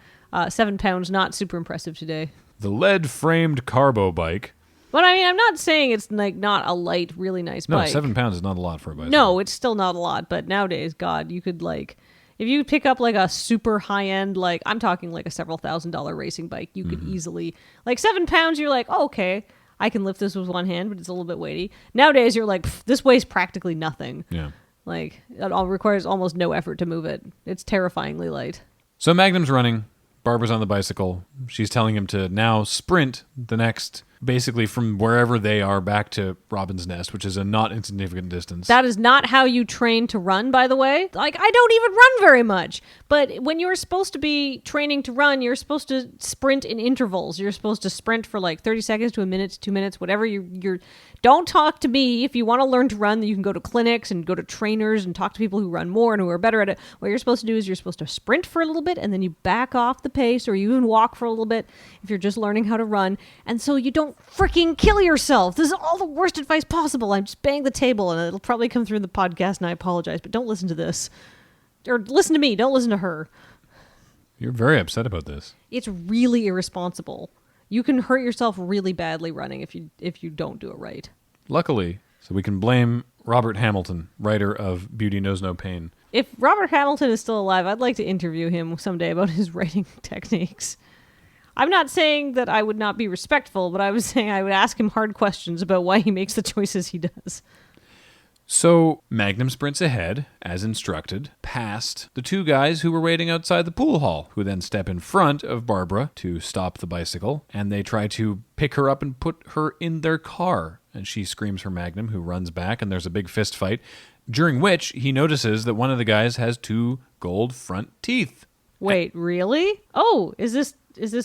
7 pounds, not super impressive today. The lead-framed carbo bike. But I mean, I'm not saying it's like not a light, really nice bike. No, 7 pounds is not a lot for a bicycle. No, it's still not a lot. But nowadays, God, you could like, if you pick up like a super high-end, like I'm talking like a several $1,000 racing bike, you could easily, like 7 pounds, you're like, oh, okay, I can lift this with one hand, but it's a little bit weighty. Nowadays, you're like, this weighs practically nothing. Yeah. Like, it all requires almost no effort to move it. It's terrifyingly light. So Magnum's running. Barbara's on the bicycle. She's telling him to now sprint the next, basically from wherever they are back to Robin's Nest, which is a not insignificant distance. That is not how you train to run, by the way. Like, I don't even run very much. But when you're supposed to be training to run, you're supposed to sprint in intervals. You're supposed to sprint for like 30 seconds to a minute to 2 minutes, whatever you're... Don't talk to me. If you want to learn to run, you can go to clinics and go to trainers and talk to people who run more and who are better at it. What you're supposed to do is you're supposed to sprint for a little bit and then you back off the pace, or you even walk for a little bit if you're just learning how to run. And so you don't freaking kill yourself. This is all the worst advice possible. I'm just banging the table and it'll probably come through in the podcast and I apologize, but don't listen to this. Or listen to me. Don't listen to her. You're very upset about this. It's really irresponsible. You can hurt yourself really badly running if you don't do it right. Luckily, so we can blame Robert Hamilton, writer of Beauty Knows No Pain. If Robert Hamilton is still alive, I'd like to interview him someday about his writing techniques. I'm not saying that I would not be respectful, but I was saying I would ask him hard questions about why he makes the choices he does. So Magnum sprints ahead, as instructed, past the 2 guys who were waiting outside the pool hall, who then step in front of Barbara to stop the bicycle, and they try to pick her up and put her in their car. And she screams for Magnum, who runs back, and there's a big fist fight, during which he notices that one of the guys has 2 gold front teeth. Wait, really? Oh, is this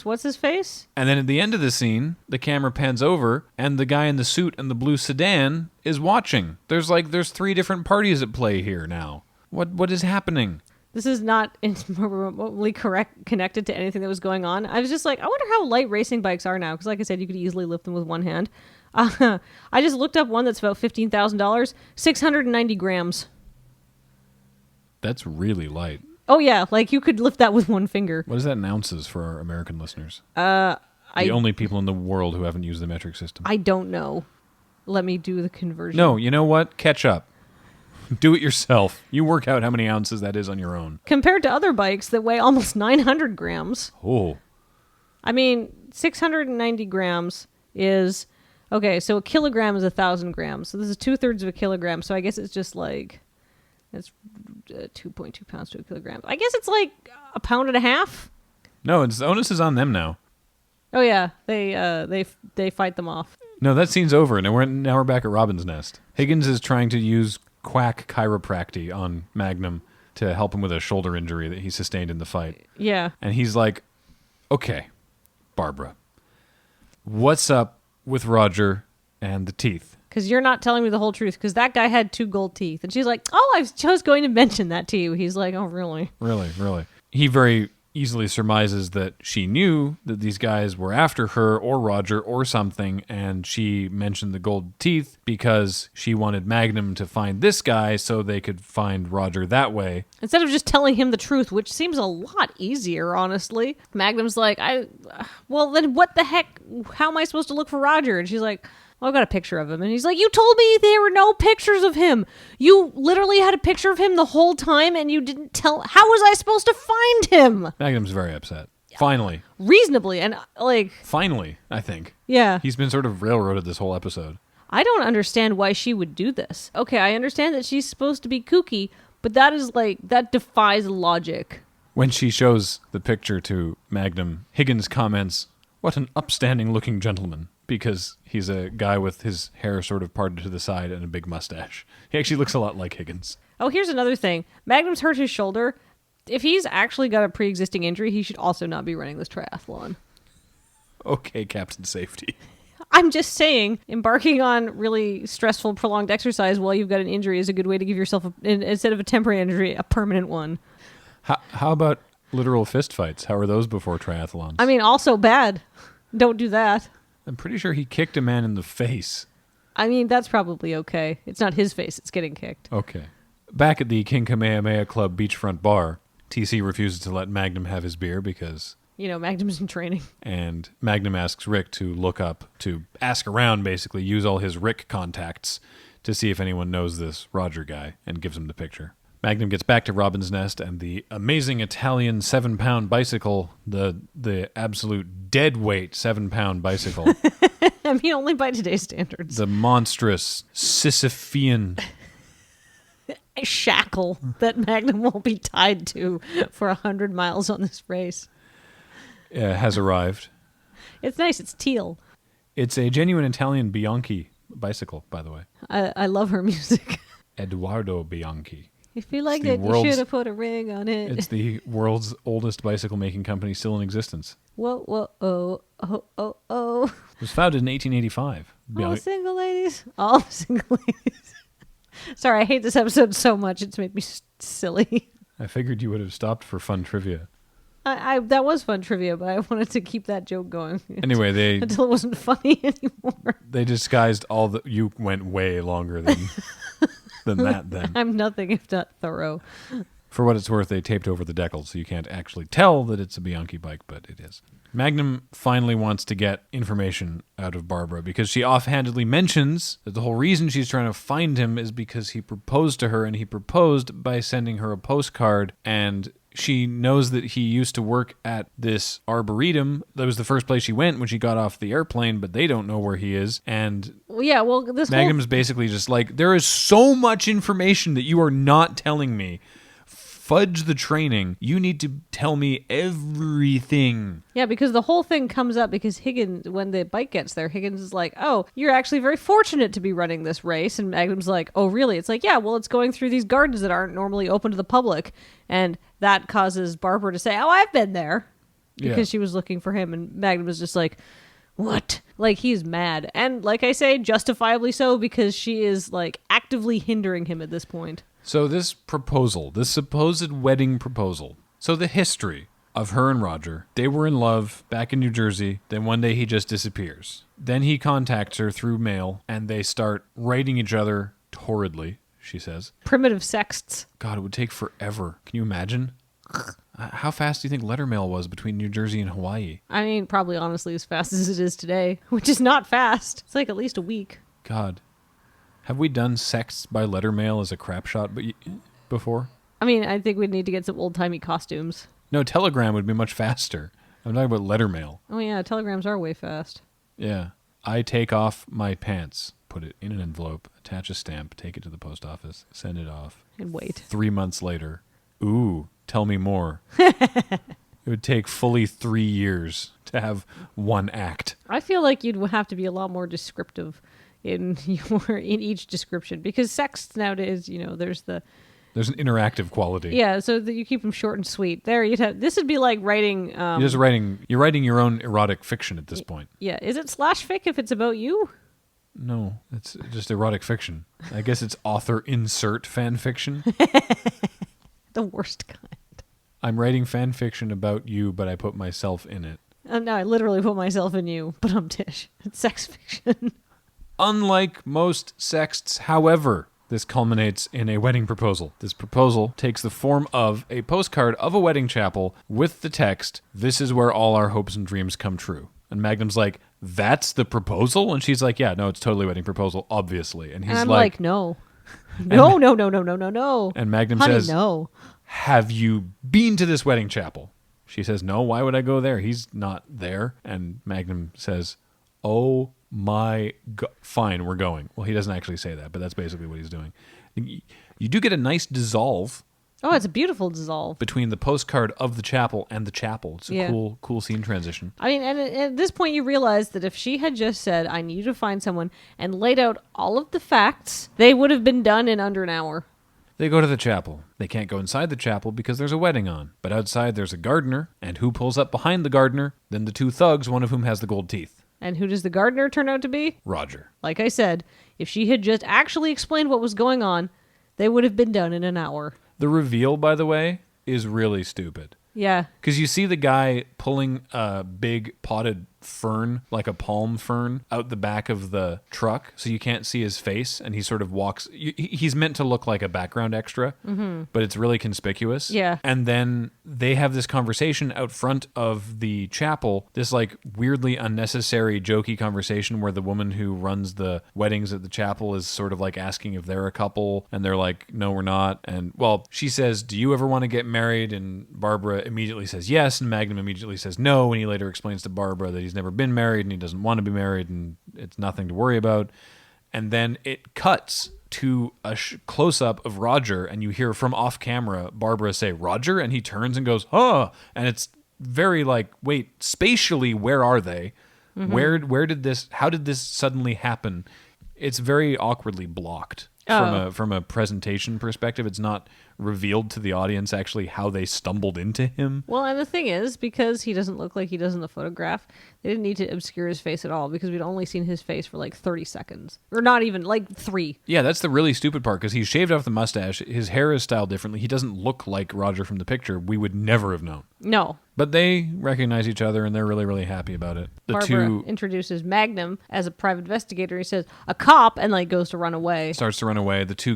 what's his face? And then at the end of the scene, the camera pans over, and the guy in the suit and the blue sedan is watching. There's 3 different parties at play here now. What is happening? This is not remotely connected to anything that was going on. I was just like, I wonder how light racing bikes are now. Because like I said, you could easily lift them with one hand. I just looked up one that's about $15,000, 690 grams. That's really light. Oh, yeah. Like, you could lift that with one finger. What is that in ounces for our American listeners? The only people in the world who haven't used the metric system. I don't know. Let me do the conversion. No, you know what? Catch up. Do it yourself. You work out how many ounces that is on your own. Compared to other bikes that weigh almost 900 grams. Oh. I mean, 690 grams is... Okay, so a kilogram is 1,000 grams. So this is 2/3 of a kilogram. So I guess it's just like... It's 2.2 pounds to a kilogram. I guess it's like a pound and a half. No, the onus is on them now. Oh, yeah. They fight them off. No, that scene's over, and now we're back at Robin's Nest. Higgins is trying to use quack chiropractic on Magnum to help him with a shoulder injury that he sustained in the fight. Yeah. And he's like, okay, Barbara, what's up with Roger and the teeth? Because you're not telling me the whole truth, because that guy had 2 gold teeth. And she's like, oh, I was just going to mention that to you. He's like, oh, really? Really. He very easily surmises that she knew that these guys were after her or Roger or something, and she mentioned the gold teeth because she wanted Magnum to find this guy so they could find Roger that way. Instead of just telling him the truth, which seems a lot easier, honestly. Magnum's like, well, then what the heck? How am I supposed to look for Roger? And she's like... Well, I've got a picture of him. And he's like, you told me there were no pictures of him. You literally had a picture of him the whole time and you didn't tell. How was I supposed to find him? Magnum's very upset. Finally. Reasonably. And like... Finally, I think. Yeah. He's been sort of railroaded this whole episode. I don't understand why she would do this. Okay, I understand that she's supposed to be kooky, but that is like, that defies logic. When she shows the picture to Magnum, Higgins comments, what an upstanding looking gentleman. Because he's a guy with his hair sort of parted to the side and a big mustache. He actually looks a lot like Higgins. Oh, here's another thing. Magnum's hurt his shoulder. If he's actually got a pre-existing injury, he should also not be running this triathlon. Okay, Captain Safety. I'm just saying, embarking on really stressful, prolonged exercise while you've got an injury is a good way to give yourself, instead of a temporary injury, a permanent one. How about literal fist fights? How are those before triathlons? I mean, also bad. Don't do that. I'm pretty sure he kicked a man in the face. I mean, that's probably okay. It's not his face, it's getting kicked. Okay. Back at the King Kamehameha Club beachfront bar, TC refuses to let Magnum have his beer because... You know, Magnum's in training. And Magnum asks Rick to look up, to ask around, basically, use all his Rick contacts to see if anyone knows this Roger guy, and gives him the picture. Magnum gets back to Robin's Nest, and the amazing Italian 7-pound bicycle, the absolute dead weight 7-pound bicycle. I mean, only by today's standards. The monstrous Sisyphean shackle that Magnum will be tied to for 100 miles on this race. Has arrived. It's nice. It's teal. It's a genuine Italian Bianchi bicycle, by the way. I love her music. Eduardo Bianchi. If you liked it, you should have put a ring on it. It's the world's oldest bicycle-making company still in existence. Whoa, oh. It was founded in 1885. All the single ladies. All the single ladies. Sorry, I hate this episode so much. It's made me silly. I figured you would have stopped for fun trivia. That was fun trivia, but I wanted to keep that joke going. Anyway, until it wasn't funny anymore. They disguised all the... You went way longer than that then. I'm nothing if not thorough. For what it's worth, they taped over the decal, so you can't actually tell that it's a Bianchi bike, but it is. Magnum finally wants to get information out of Barbara because she offhandedly mentions that the whole reason she's trying to find him is because he proposed to her, and he proposed by sending her a postcard, and she knows that he used to work at this arboretum. That was the first place she went when she got off the airplane, but they don't know where he is. And this Magnum's basically just like, there is so much information that you are not telling me. Fudge the training. You need to tell me everything. Yeah, because the whole thing comes up because Higgins, when the bike gets there, Higgins is like, oh, you're actually very fortunate to be running this race. And Magnum's like, oh, really? It's like, yeah, well, it's going through these gardens that aren't normally open to the public. And that causes Barbara to say, oh, I've been there. Because she was looking for him. And Magnum was just like, what? Like, he's mad. And like I say, justifiably so, because she is like actively hindering him at this point. So this proposal, this supposed wedding proposal. So the history of her and Roger. They were in love back in New Jersey. Then one day he just disappears. Then he contacts her through mail, and they start writing each other torridly, she says. Primitive sexts. God, it would take forever. Can you imagine? How fast do you think letter mail was between New Jersey and Hawaii? I mean, probably honestly as fast as it is today, which is not fast. It's like at least a week. God. Have we done sexts by letter mail as a crap shot before? I mean, I think we'd need to get some old-timey costumes. No, telegram would be much faster. I'm talking about letter mail. Oh yeah, telegrams are way fast. Yeah. I take off my pants, put it in an envelope, attach a stamp, take it to the post office, send it off. And wait. 3 months later. Ooh, tell me more. It would take fully 3 years to have one act. I feel like you'd have to be a lot more descriptive in each description, because sexts nowadays, there's an interactive quality. Yeah, so that you keep them short and sweet. This would be like writing. You're writing your own erotic fiction at this point. Yeah, is it /fic if it's about you? No, it's just erotic fiction. I guess it's author insert fan fiction. The worst kind. I'm writing fan fiction about you, but I put myself in it. No, I literally put myself in you, but I'm Tish. It's sex fiction. Unlike most sexts, however, this culminates in a wedding proposal. This proposal takes the form of a postcard of a wedding chapel with the text, "This is where all our hopes and dreams come true." And Magnum's like, "That's the proposal?" And she's like, "Yeah, no, it's totally a wedding proposal, obviously." And he's I'm like, no. No. And Magnum Honey, says, no. "Have you been to this wedding chapel?" She says, "No, why would I go there? He's not there." And Magnum says, "Oh my God. Fine, we're going." Well, he doesn't actually say that, but that's basically what he's doing. You do get a nice dissolve. Oh, it's a beautiful dissolve. Between the postcard of the chapel and the chapel. It's a cool scene transition. I mean, and at this point you realize that if she had just said, "I need you to find someone," and laid out all of the facts, they would have been done in under an hour. They go to the chapel. They can't go inside the chapel because there's a wedding on. But outside there's a gardener, and who pulls up behind the gardener? Then the two thugs, one of whom has the gold teeth. And who does the gardener turn out to be? Roger. Like I said, if she had just actually explained what was going on, they would have been done in an hour. The reveal, by the way, is really stupid. Yeah. Because you see the guy pulling a big potted fern, like a palm fern, out the back of the truck, so you can't see his face, and he sort of walks. He's meant to look like a background extra, but it's really conspicuous. Yeah. And then they have this conversation out front of the chapel, this like weirdly unnecessary, jokey conversation where the woman who runs the weddings at the chapel is sort of like asking if they're a couple, and they're like, "No, we're not." And well, she says, "Do you ever want to get married?" And Barbara immediately says yes, and Magnum immediately says no, and he later explains to Barbara that he's never been married and he doesn't want to be married and it's nothing to worry about. And then it cuts to a close-up of Roger, and you hear from off camera Barbara say, "Roger?" And he turns and goes, "Huh." And it's very like, wait, spatially, where are they? Where did this, how did this suddenly happen? It's very awkwardly blocked. From a presentation perspective. It's not revealed to the audience actually how they stumbled into him. Well, and the thing is, because he doesn't look like he does in the photograph, they didn't need to obscure his face at all, because we'd only seen his face for like 30 seconds. Or not even, like 3. Yeah, that's the really stupid part, because he's shaved off the mustache, his hair is styled differently, he doesn't look like Roger from the picture. We would never have known. No. But they recognize each other, and they're really, really happy about it. Barbara introduces Magnum as a private investigator. He says, "A cop," and like goes to run away. Starts to run away. The two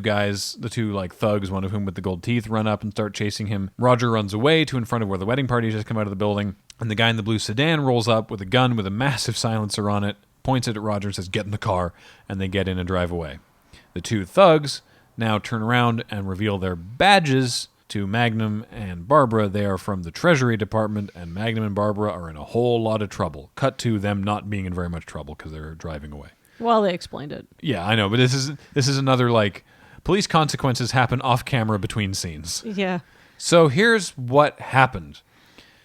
like thugs, one of whom with the gold teeth, run up and start chasing him. Roger runs away to in front of where the wedding party has just come out of the building, and the guy in the blue sedan rolls up with a gun with a massive silencer on it, points it at Roger and says, "Get in the car," and they get in and drive away. The two thugs now turn around and reveal their badges to Magnum and Barbara. They are from the Treasury Department, and Magnum and Barbara are in a whole lot of trouble. Cut to them not being in very much trouble because they're driving away. Well, they explained it. Yeah, I know, but this is another like police consequences happen off camera between scenes. Yeah. So here's what happened.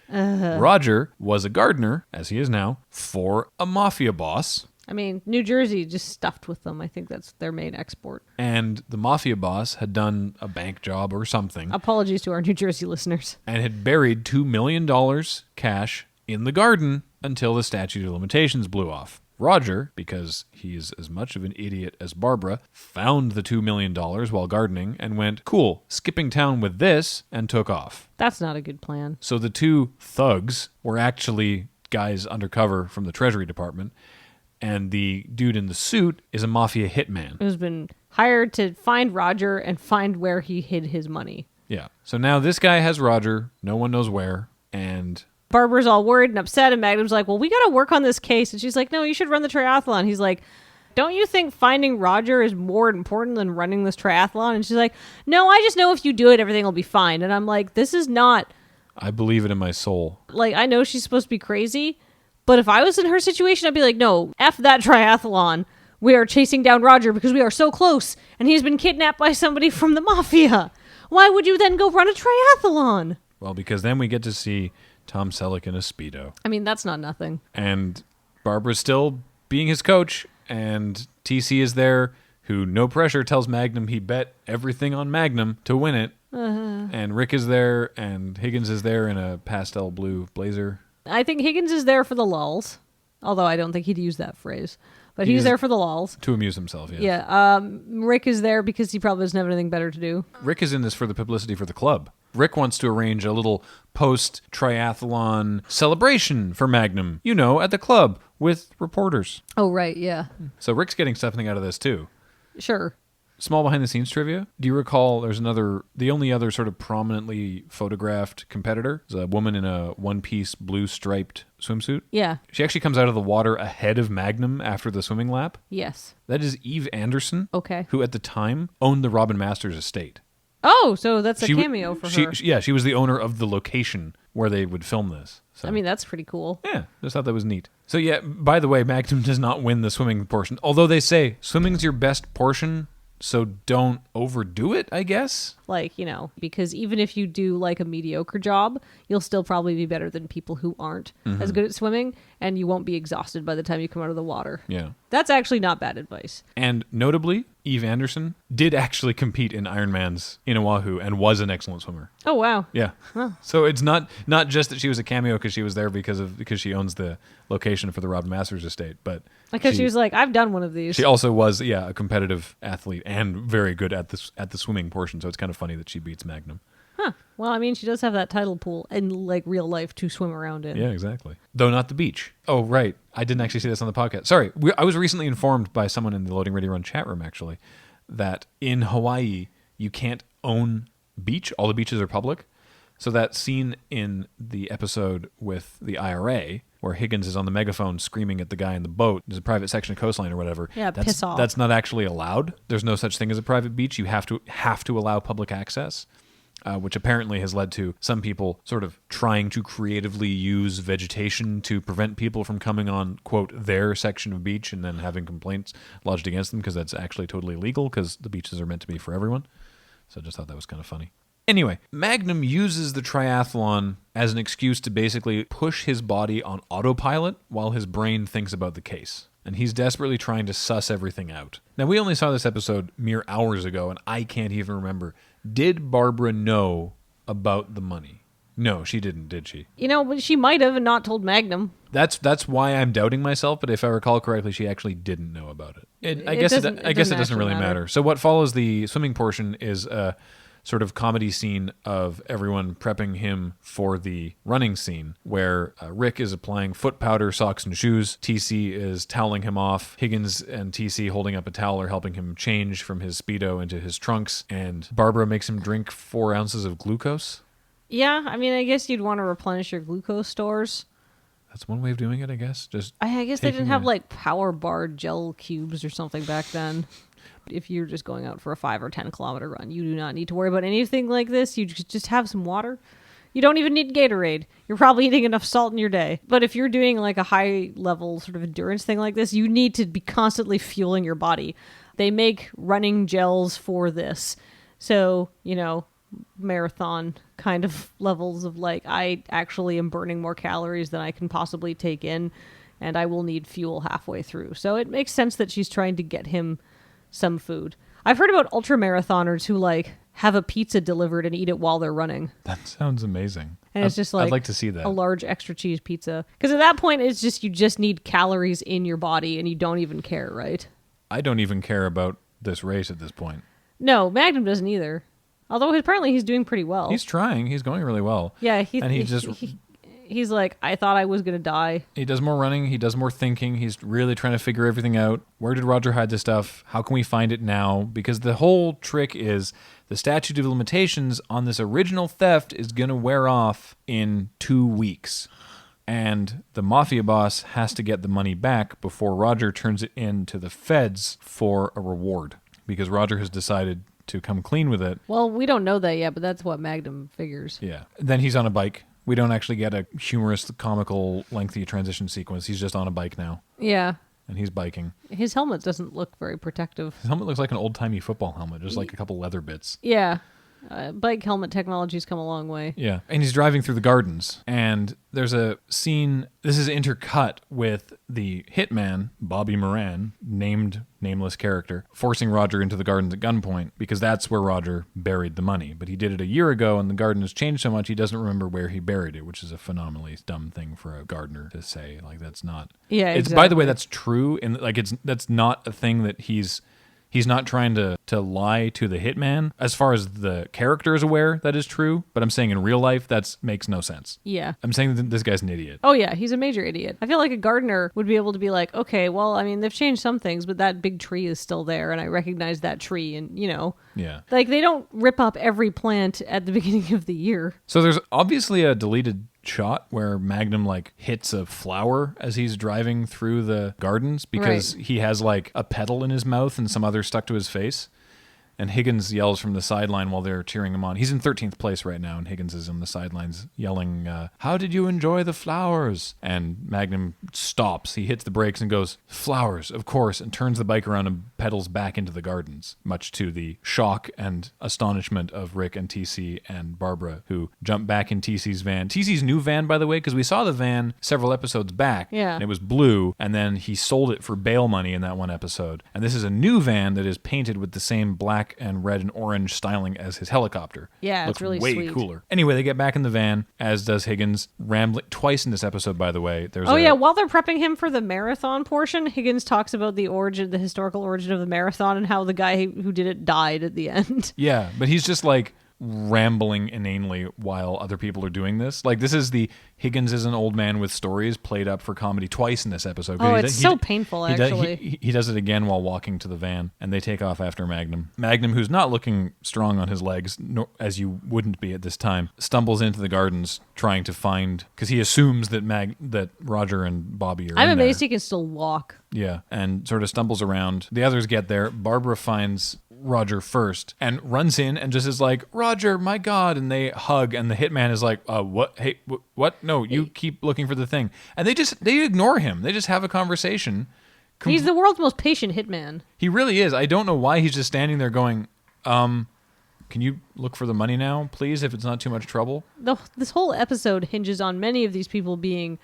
Roger was a gardener, as he is now, for a mafia boss. I mean, New Jersey just stuffed with them. I think that's their main export. And the mafia boss had done a bank job or something. Apologies to our New Jersey listeners. And had buried $2 million cash in the garden until the statute of limitations blew off. Roger, because he's as much of an idiot as Barbara, found the $2 million while gardening and went, cool, skipping town with this, and took off. That's not a good plan. So the two thugs were actually guys undercover from the Treasury Department, and the dude in the suit is a mafia hitman. Who's been hired to find Roger and find where he hid his money. Yeah. So now this guy has Roger, no one knows where, and Barbara's all worried and upset, and Magnum's like, well, we got to work on this case. And she's like, no, you should run the triathlon. He's like, don't you think finding Roger is more important than running this triathlon? And she's like, no, I just know if you do it, everything will be fine. And I'm like, this is not... I believe it in my soul. Like, I know she's supposed to be crazy, but if I was in her situation, I'd be like, no, F that triathlon. We are chasing down Roger because we are so close, and he's been kidnapped by somebody from the mafia. Why would you then go run a triathlon? Well, because then we get to see Tom Selleck in a Speedo. I mean, that's not nothing. And Barbara's still being his coach, and TC is there, who, no pressure, tells Magnum he bet everything on Magnum to win it. And Rick is there, and Higgins is there in a pastel blue blazer. I think Higgins is there for the lulls, although I don't think he'd use that phrase. But he's there for the lulls. To amuse himself, yes. Yeah. Rick is there because he probably doesn't have anything better to do. Rick is in this for the publicity for the club. Rick wants to arrange a little post-triathlon celebration for Magnum, at the club with reporters. Oh, right, yeah. So Rick's getting something out of this, too. Sure. Small behind-the-scenes trivia. Do you recall there's the only other sort of prominently photographed competitor is a woman in a one-piece blue-striped swimsuit? Yeah. She actually comes out of the water ahead of Magnum after the swimming lap. Yes. That is Eve Anderson, Okay. who at the time owned the Robin Masters estate. Oh, so that's a cameo for her. Yeah, she was the owner of the location where they would film this. So. I mean, that's pretty cool. Yeah, just thought that was neat. So yeah, by the way, Magnum does not win the swimming portion. Although they say swimming's your best portion, so don't overdo it, I guess. Like, because even if you do like a mediocre job, you'll still probably be better than people who aren't as good at swimming, and you won't be exhausted by the time you come out of the water. Yeah. That's actually not bad advice. And notably, Eve Anderson did actually compete in Ironmans in Oahu and was an excellent swimmer. Oh, wow. Yeah. Huh. So it's not just that she was a cameo because she was there because she owns the location for the Robin Masters estate, but because she was like, I've done one of these. She also was, a competitive athlete and very good at the swimming portion, so it's kind of funny that she beats Magnum. Huh. Well, I mean, she does have that tidal pool in like real life to swim around in. Yeah, exactly. Though not the beach. Oh, right. I didn't actually say this on the podcast. Sorry. I was recently informed by someone in the Loading Ready Run chat room, actually, that in Hawaii, you can't own beach. All the beaches are public. So that scene in the episode with the IRA, where Higgins is on the megaphone screaming at the guy in the boat, there's a private section of coastline or whatever. Yeah, piss off. That's not actually allowed. There's no such thing as a private beach. You have to allow public access. Which apparently has led to some people sort of trying to creatively use vegetation to prevent people from coming on, quote, their section of beach and then having complaints lodged against them because that's actually totally illegal because the beaches are meant to be for everyone. So I just thought that was kind of funny. Anyway, Magnum uses the triathlon as an excuse to basically push his body on autopilot while his brain thinks about the case. And he's desperately trying to suss everything out. Now, we only saw this episode mere hours ago, and I can't even remember. Did Barbara know about the money? No, she didn't, did she? But she might have and not told Magnum. That's why I'm doubting myself, but if I recall correctly, she actually didn't know about it. I guess it doesn't really matter. So what follows the swimming portion is a sort of comedy scene of everyone prepping him for the running scene where Rick is applying foot powder, socks, and shoes. TC is toweling him off. Higgins and TC holding up a towel are helping him change from his Speedo into his trunks. And Barbara makes him drink 4 ounces of glucose. Yeah, I mean, I guess you'd want to replenish your glucose stores. That's one way of doing it, I guess. I guess they didn't have like power bar gel cubes or something back then. If you're just going out for a 5 or 10 kilometer run, you do not need to worry about anything like this. You just have some water. You don't even need Gatorade. You're probably eating enough salt in your day. But if you're doing like a high level sort of endurance thing like this, you need to be constantly fueling your body. They make running gels for this. So, marathon kind of levels of like, I actually am burning more calories than I can possibly take in, and I will need fuel halfway through. So it makes sense that she's trying to get him some food. I've heard about ultramarathoners who like have a pizza delivered and eat it while they're running. That sounds amazing. And it's just like I'd like to see that. a large extra cheese pizza. Because at that point, it's just you just need calories in your body, and you don't even care, right? I don't even care about this race at this point. No, Magnum doesn't either. Although apparently he's doing pretty well. He's trying. He's going really well. Yeah, he's like, I thought I was going to die. He does more running. He does more thinking. He's really trying to figure everything out. Where did Roger hide this stuff? How can we find it now? Because the whole trick is the statute of limitations on this original theft is going to wear off in 2 weeks. And the mafia boss has to get the money back before Roger turns it in to the feds for a reward. Because Roger has decided to come clean with it. Well, we don't know that yet, but that's what Magnum figures. Yeah. Then he's on a bike. We don't actually get a humorous, comical, lengthy transition sequence. He's just on a bike now. Yeah. And he's biking. His helmet doesn't look very protective. His helmet looks like an old-timey football helmet, just like a couple leather bits. Yeah. Bike helmet technology's come a long way. Yeah. And he's driving through the gardens. And there's a scene, this is intercut with the hitman, Bobby Moran, nameless character, forcing Roger into the gardens at gunpoint because that's where Roger buried the money. But he did it a year ago and the garden has changed so much he doesn't remember where he buried it, which is a phenomenally dumb thing for a gardener to say. Like, that's not... Yeah, it's, exactly. by the way, that's true. And like, that's not a thing that he's not trying to lie to the hitman. As far as the character is aware, that is true. But I'm saying in real life, that makes no sense. Yeah. I'm saying that this guy's an idiot. Oh, yeah. He's a major idiot. I feel like a gardener would be able to be like, okay, well, I mean, they've changed some things, but that big tree is still there, and I recognize that tree, and, you know. Yeah. Like, they don't rip up every plant at the beginning of the year. So there's obviously a deleted shot where Magnum like hits a flower as he's driving through the gardens because he has like a petal in his mouth and some other stuck to his face. And Higgins yells from the sideline while they're cheering him on. He's in 13th place right now, and Higgins is on the sidelines yelling, how did you enjoy the flowers? And Magnum stops. He hits the brakes and goes, flowers, of course, and turns the bike around and pedals back into the gardens, much to the shock and astonishment of Rick and TC and Barbara, who jump back in TC's van. TC's new van, by the way, because we saw the van several episodes back, and it was blue, and then he sold it for bail money in that one episode. And this is a new van that is painted with the same black and red and orange styling as his helicopter. Yeah, looks it's really way sweet. cooler. Anyway, they get back in the van, as does Higgins, rambling twice in this episode, by the way. Yeah, while they're prepping him for the marathon portion, Higgins talks about the historical origin of the marathon and how the guy who did it died at the end. Yeah, but he's just like rambling inanely while other people are doing this. Like, this is the Higgins is an old man with stories played up for comedy twice in this episode. Oh, it's so painful, actually. He does it again while walking to the van, and they take off after Magnum. Magnum, who's not looking strong on his legs, as you wouldn't be at this time, stumbles into the gardens trying to find, because he assumes that Roger and Bobby are I'm in amazed there. he can still walk. Yeah, and sort of stumbles around. The others get there. Barbara finds Roger first and runs in and just is like, Roger, my God, and they hug, and the hitman is like, what? Hey, what? No, you keep looking for the thing. And they ignore him. They just have a conversation. He's the world's most patient hitman. He really is. I don't know why he's just standing there going, can you look for the money now, please, if it's not too much trouble? This whole episode hinges on many of these people being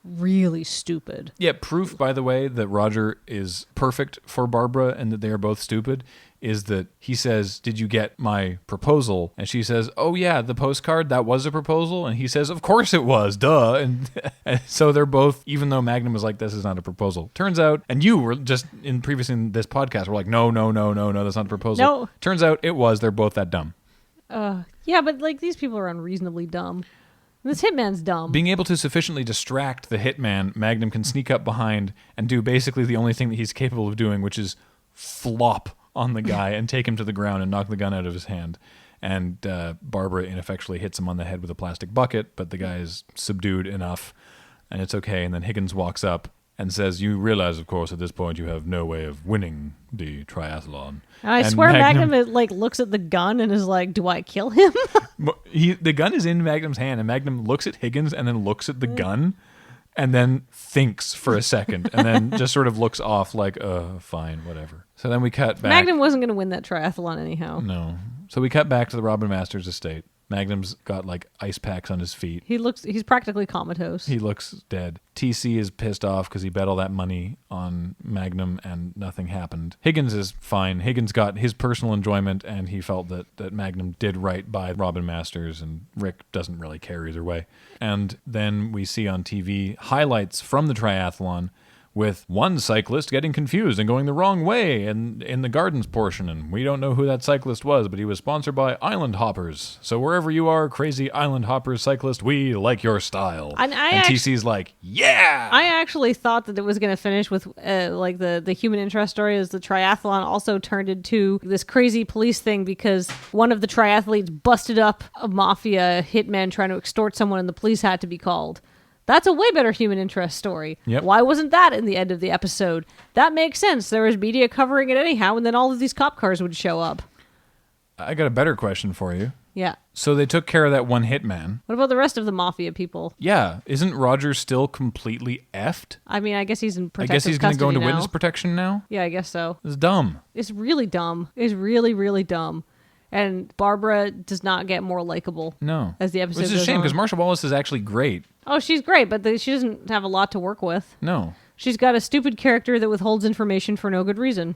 really stupid. Yeah, proof, by the way, that Roger is perfect for Barbara and that they are both stupid is that he says, did you get my proposal? And she says, oh yeah, the postcard, that was a proposal? And he says, of course it was, duh. And so they're both, even though Magnum was like, this is not a proposal. Turns out, and you were just in this podcast, we're like, no, that's not a proposal. No. Turns out it was, they're both that dumb. Yeah, but like these people are unreasonably dumb. This hitman's dumb. Being able to sufficiently distract the hitman, Magnum can sneak up behind and do basically the only thing that he's capable of doing, which is flop on the guy and take him to the ground and knock the gun out of his hand. And Barbara ineffectually hits him on the head with a plastic bucket, but the guy is subdued enough, and it's okay. And then Higgins walks up and says, you realize, of course, at this point you have no way of winning the triathlon. I swear Magnum like looks at the gun and is like, do I kill him? The gun is in Magnum's hand, and Magnum looks at Higgins and then looks at the gun and then thinks for a second and then just sort of looks off like, fine, whatever. So then we cut back. Magnum wasn't going to win that triathlon anyhow. No. So we cut back to the Robin Masters estate. Magnum's got like ice packs on his feet. He's practically comatose. He looks dead. TC is pissed off because he bet all that money on Magnum and nothing happened. Higgins is fine. Higgins got his personal enjoyment and he felt that Magnum did right by Robin Masters, and Rick doesn't really care either way. And then we see on TV highlights from the triathlon with one cyclist getting confused and going the wrong way and in the gardens portion, and we don't know who that cyclist was, but he was sponsored by Island Hoppers. So wherever you are, crazy Island Hoppers cyclist, we like your style. And TC's like, yeah! I actually thought that it was going to finish with like the human interest story, as the triathlon also turned into this crazy police thing because one of the triathletes busted up a mafia hitman trying to extort someone and the police had to be called. That's a way better human interest story. Yep. Why wasn't that in the end of the episode? That makes sense. There was media covering it anyhow, and then all of these cop cars would show up. I got a better question for you. Yeah. So they took care of that one hitman. What about the rest of the mafia people? Yeah. Isn't Roger still completely effed? I mean, I guess he's in protective I guess he's going to go into now. witness protection now? Yeah, I guess so. It's dumb. It's really dumb. It's really, really dumb. And Barbara does not get more likable. No. As the episode Which is goes a shame on. because Marsha Wallace is actually great. Oh, she's great, but she doesn't have a lot to work with. No. She's got a stupid character that withholds information for no good reason.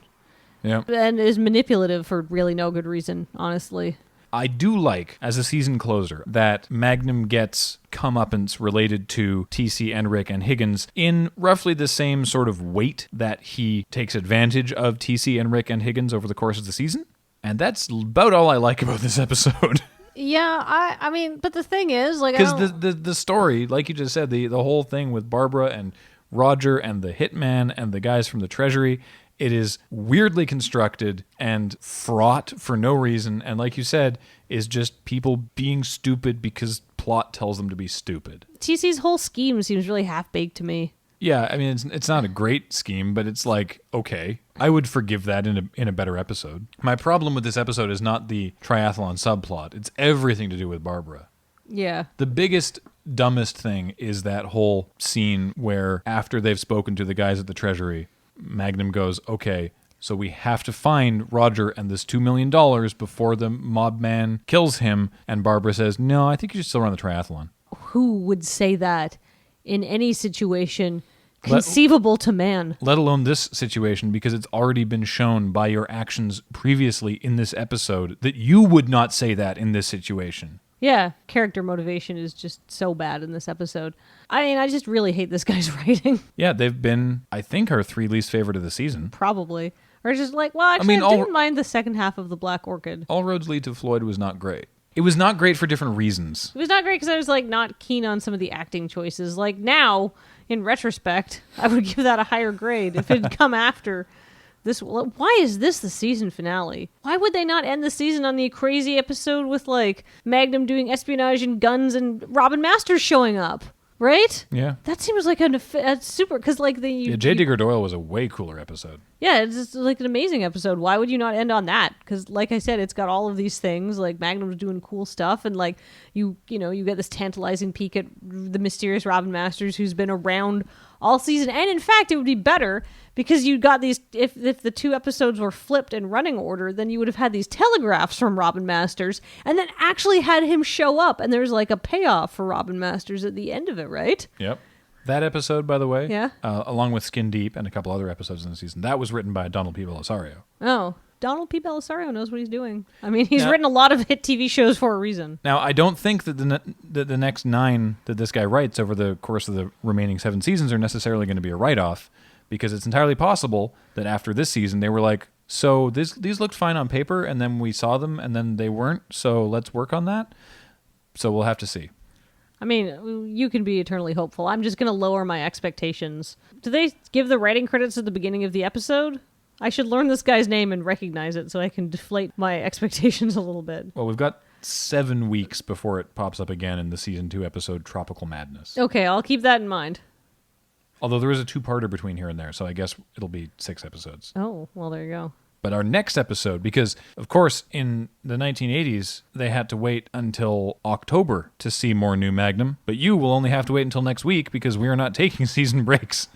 Yeah. And is manipulative for really no good reason, honestly. I do like, as a season closer, that Magnum gets comeuppance related to TC and Rick and Higgins in roughly the same sort of weight that he takes advantage of TC and Rick and Higgins over the course of the season. And that's about all I like about this episode. Yeah, I mean, but the thing is, like, because the story, like you just said, the whole thing with Barbara and Roger and the hitman and the guys from the Treasury, it is weirdly constructed and fraught for no reason, and like you said, is just people being stupid because plot tells them to be stupid. TC's whole scheme seems really half-baked to me. Yeah, I mean, it's not a great scheme, but it's like, okay, I would forgive that in a better episode. My problem with this episode is not the triathlon subplot. It's everything to do with Barbara. Yeah. The biggest, dumbest thing is that whole scene where after they've spoken to the guys at the Treasury, Magnum goes, okay, so we have to find Roger and this $2 million before the mob man kills him. And Barbara says, no, I think you should still run the triathlon. Who would say that in any situation conceivable to man? Let alone this situation, because it's already been shown by your actions previously in this episode that you would not say that in this situation. Yeah, character motivation is just so bad in this episode. I mean, I just really hate this guy's writing. Yeah, they've been, I think, our 3 least favorite of the season. Probably. Or just like, well, actually, I didn't mind the second half of The Black Orchid. All Roads Lead to Floyd was not great. It was not great for different reasons. It was not great because I was like not keen on some of the acting choices. Like now, in retrospect, I would give that a higher grade if it had come after this. Why is this the season finale? Why would they not end the season on the crazy episode with like Magnum doing espionage and guns and Robin Masters showing up? Right? Yeah. That seems like a super, because like J. Digger Doyle was a way cooler episode. Yeah, it's just like an amazing episode. Why would you not end on that? Because like I said, it's got all of these things. Like Magnum's doing cool stuff, and like you get this tantalizing peek at the mysterious Robin Masters who's been around all season. And in fact, it would be better because you got these. If the 2 episodes were flipped in running order, then you would have had these telegraphs from Robin Masters, and then actually had him show up, and there's like a payoff for Robin Masters at the end of it, right? Yep. That episode, by the way, yeah, along with Skin Deep and a couple other episodes in the season, that was written by Donald P. Bellisario. Oh, Donald P. Bellisario knows what he's doing. I mean, he's written a lot of hit TV shows for a reason. Now, I don't think that the next 9 that this guy writes over the course of the remaining 7 seasons are necessarily going to be a write-off, because it's entirely possible that after this season they were like, so these looked fine on paper, and then we saw them, and then they weren't, so let's work on that. So we'll have to see. I mean, you can be eternally hopeful. I'm just going to lower my expectations. Do they give the writing credits at the beginning of the episode? I should learn this guy's name and recognize it so I can deflate my expectations a little bit. Well, we've got 7 weeks before it pops up again in the season 2 episode Tropical Madness. Okay, I'll keep that in mind. Although there is a 2-parter between here and there, so I guess it'll be 6 episodes. Oh, well, there you go. But our next episode, because, of course, in the 1980s, they had to wait until October to see more new Magnum. But you will only have to wait until next week because we are not taking season breaks.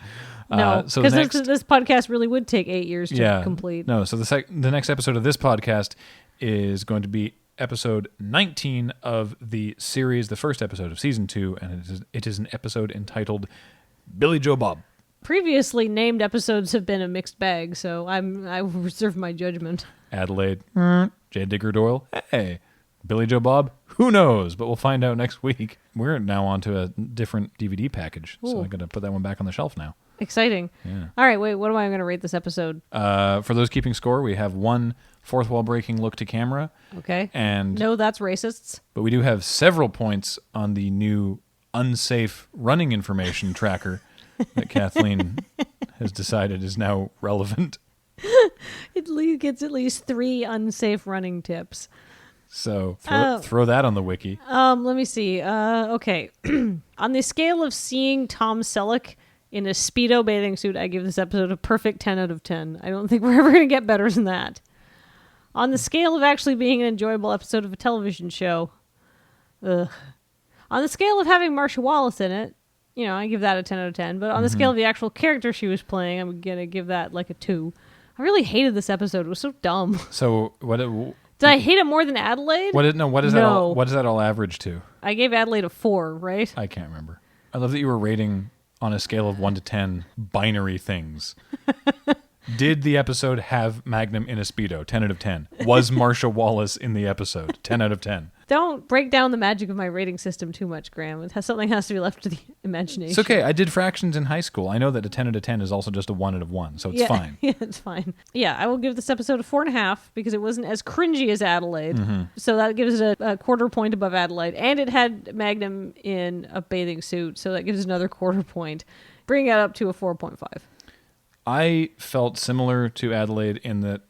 No, because this podcast really would take 8 years to complete. No, so the next episode of this podcast is going to be episode 19 of the series, the first episode of season 2, and it is an episode entitled Billy Joe Bob. Previously named episodes have been a mixed bag, so I reserve my judgment. Adelaide, J. Digger Doyle, hey. Billy Joe Bob, who knows? But we'll find out next week. We're now on to a different DVD package, so I'm going to put that one back on the shelf now. Exciting. Yeah. All right, wait, what am I going to rate this episode? For those keeping score, we have one fourth wall breaking look to camera. Okay. And no, that's racists. But we do have several points on the new unsafe running information tracker that Kathleen has decided is now relevant. It gets at least 3 unsafe running tips. So throw that on the wiki. Let me see. Okay. On the scale of seeing Tom Selleck in a Speedo bathing suit, I give this episode a perfect 10 out of 10. I don't think we're ever going to get better than that. On the scale of actually being an enjoyable episode of a television show, on the scale of having Marsha Wallace in it, I give that a 10 out of 10. But on the scale of the actual character she was playing, I'm going to give that like a 2. I really hated this episode. It was so dumb. So what... Did I hate it more than Adelaide? What does that all average to? I gave Adelaide a 4, right? I can't remember. I love that you were rating on a scale of 1 to 10 binary things. Did the episode have Magnum in a Speedo? 10 out of 10. Was Marsha Wallace in the episode? 10 out of 10. Don't break down the magic of my rating system too much, Graham. Something has to be left to the imagination. It's okay. I did fractions in high school. I know that a 10 out of 10 is also just a 1 out of 1, so it's fine. Yeah, it's fine. Yeah, I will give this episode a 4.5 because it wasn't as cringy as Adelaide. So that gives it a quarter point above Adelaide. And it had Magnum in a bathing suit, so that gives it another quarter point. Bringing it up to a 4.5. I felt similar to Adelaide in that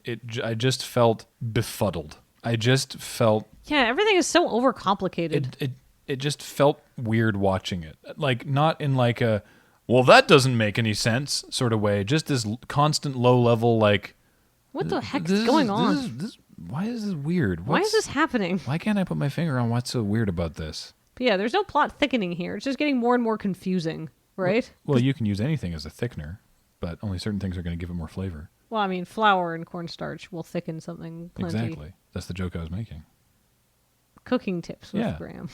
I just felt befuddled. I just felt... Yeah, everything is so overcomplicated. It just felt weird watching it. Like, not in like a, well, that doesn't make any sense sort of way. Just this constant low level, like... What the heck is going on? Why is this weird? Why is this happening? Why can't I put my finger on what's so weird about this? But yeah, there's no plot thickening here. It's just getting more and more confusing, right? Well, you can use anything as a thickener, but only certain things are going to give it more flavor. Well, I mean, flour and cornstarch will thicken something plenty. Exactly. That's the joke I was making. Cooking tips with Graham.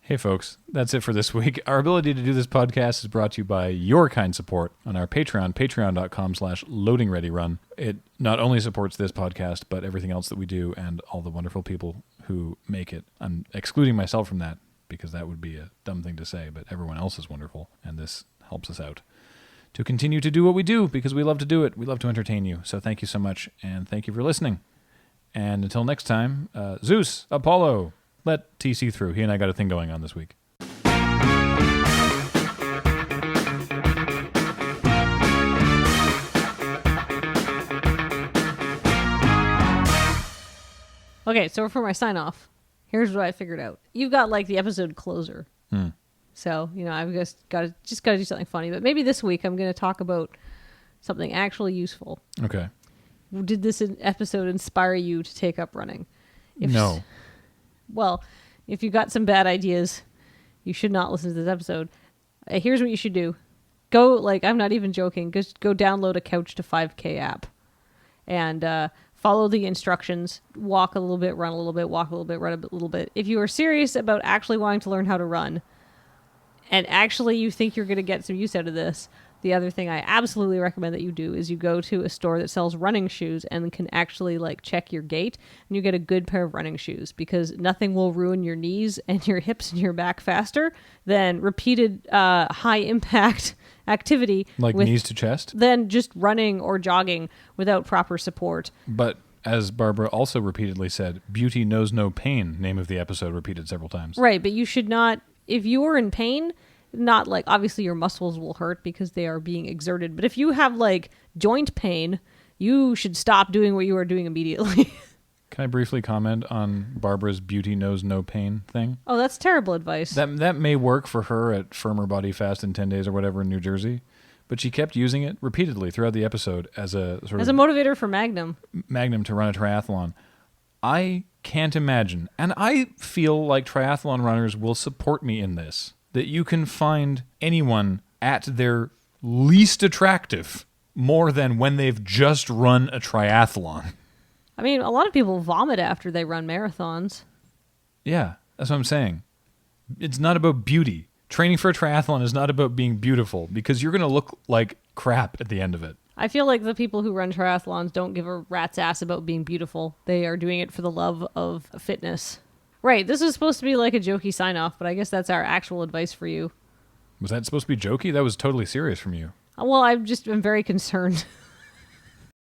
Hey, folks, that's it for this week. Our ability to do this podcast is brought to you by your kind support on our Patreon, patreon.com/LoadingReadyRun. It not only supports this podcast, but everything else that we do and all the wonderful people who make it. I'm excluding myself from that because that would be a dumb thing to say, but everyone else is wonderful, and this helps us out to continue to do what we do because we love to do it. We love to entertain you. So thank you so much, and thank you for listening. And until next time, Zeus, Apollo, let TC through. He and I got a thing going on this week. Okay, so for my sign-off, here's what I figured out. You've got, like, the episode closer. So, I've just got to do something funny. But maybe this week I'm going to talk about something actually useful. Okay. Did this episode inspire you to take up running? No. Well, if you got some bad ideas, you should not listen to this episode. Here's what you should do. Go, like, I'm not even joking, just go download a Couch to 5K app and follow the instructions. Walk a little bit, run a little bit, walk a little bit, run a little bit. If you are serious about actually wanting to learn how to run and actually you think you're going to get some use out of this, the other thing I absolutely recommend that you do is you go to a store that sells running shoes and can actually like check your gait and you get a good pair of running shoes because nothing will ruin your knees and your hips and your back faster than repeated high impact activity. Like knees to chest? Than just running or jogging without proper support. But as Barbara also repeatedly said, beauty knows no pain, name of the episode repeated several times. Right, but you should not, if you are in pain... Not like, obviously your muscles will hurt because they are being exerted. But if you have like joint pain, you should stop doing what you are doing immediately. Can I briefly comment on Barbara's beauty knows no pain thing? Oh, that's terrible advice. That may work for her at Firmer Body Fast in 10 Days or whatever in New Jersey. But she kept using it repeatedly throughout the episode as a sort of... As a motivator for Magnum. Magnum to run a triathlon. I can't imagine, and I feel like triathlon runners will support me in this, that you can find anyone at their least attractive more than when they've just run a triathlon. I mean, a lot of people vomit after they run marathons. Yeah, that's what I'm saying. It's not about beauty. Training for a triathlon is not about being beautiful because you're going to look like crap at the end of it. I feel like the people who run triathlons don't give a rat's ass about being beautiful. They are doing it for the love of fitness. Right, this is supposed to be like a jokey sign-off, but I guess that's our actual advice for you. Was that supposed to be jokey? That was totally serious from you. Well, I've just been very concerned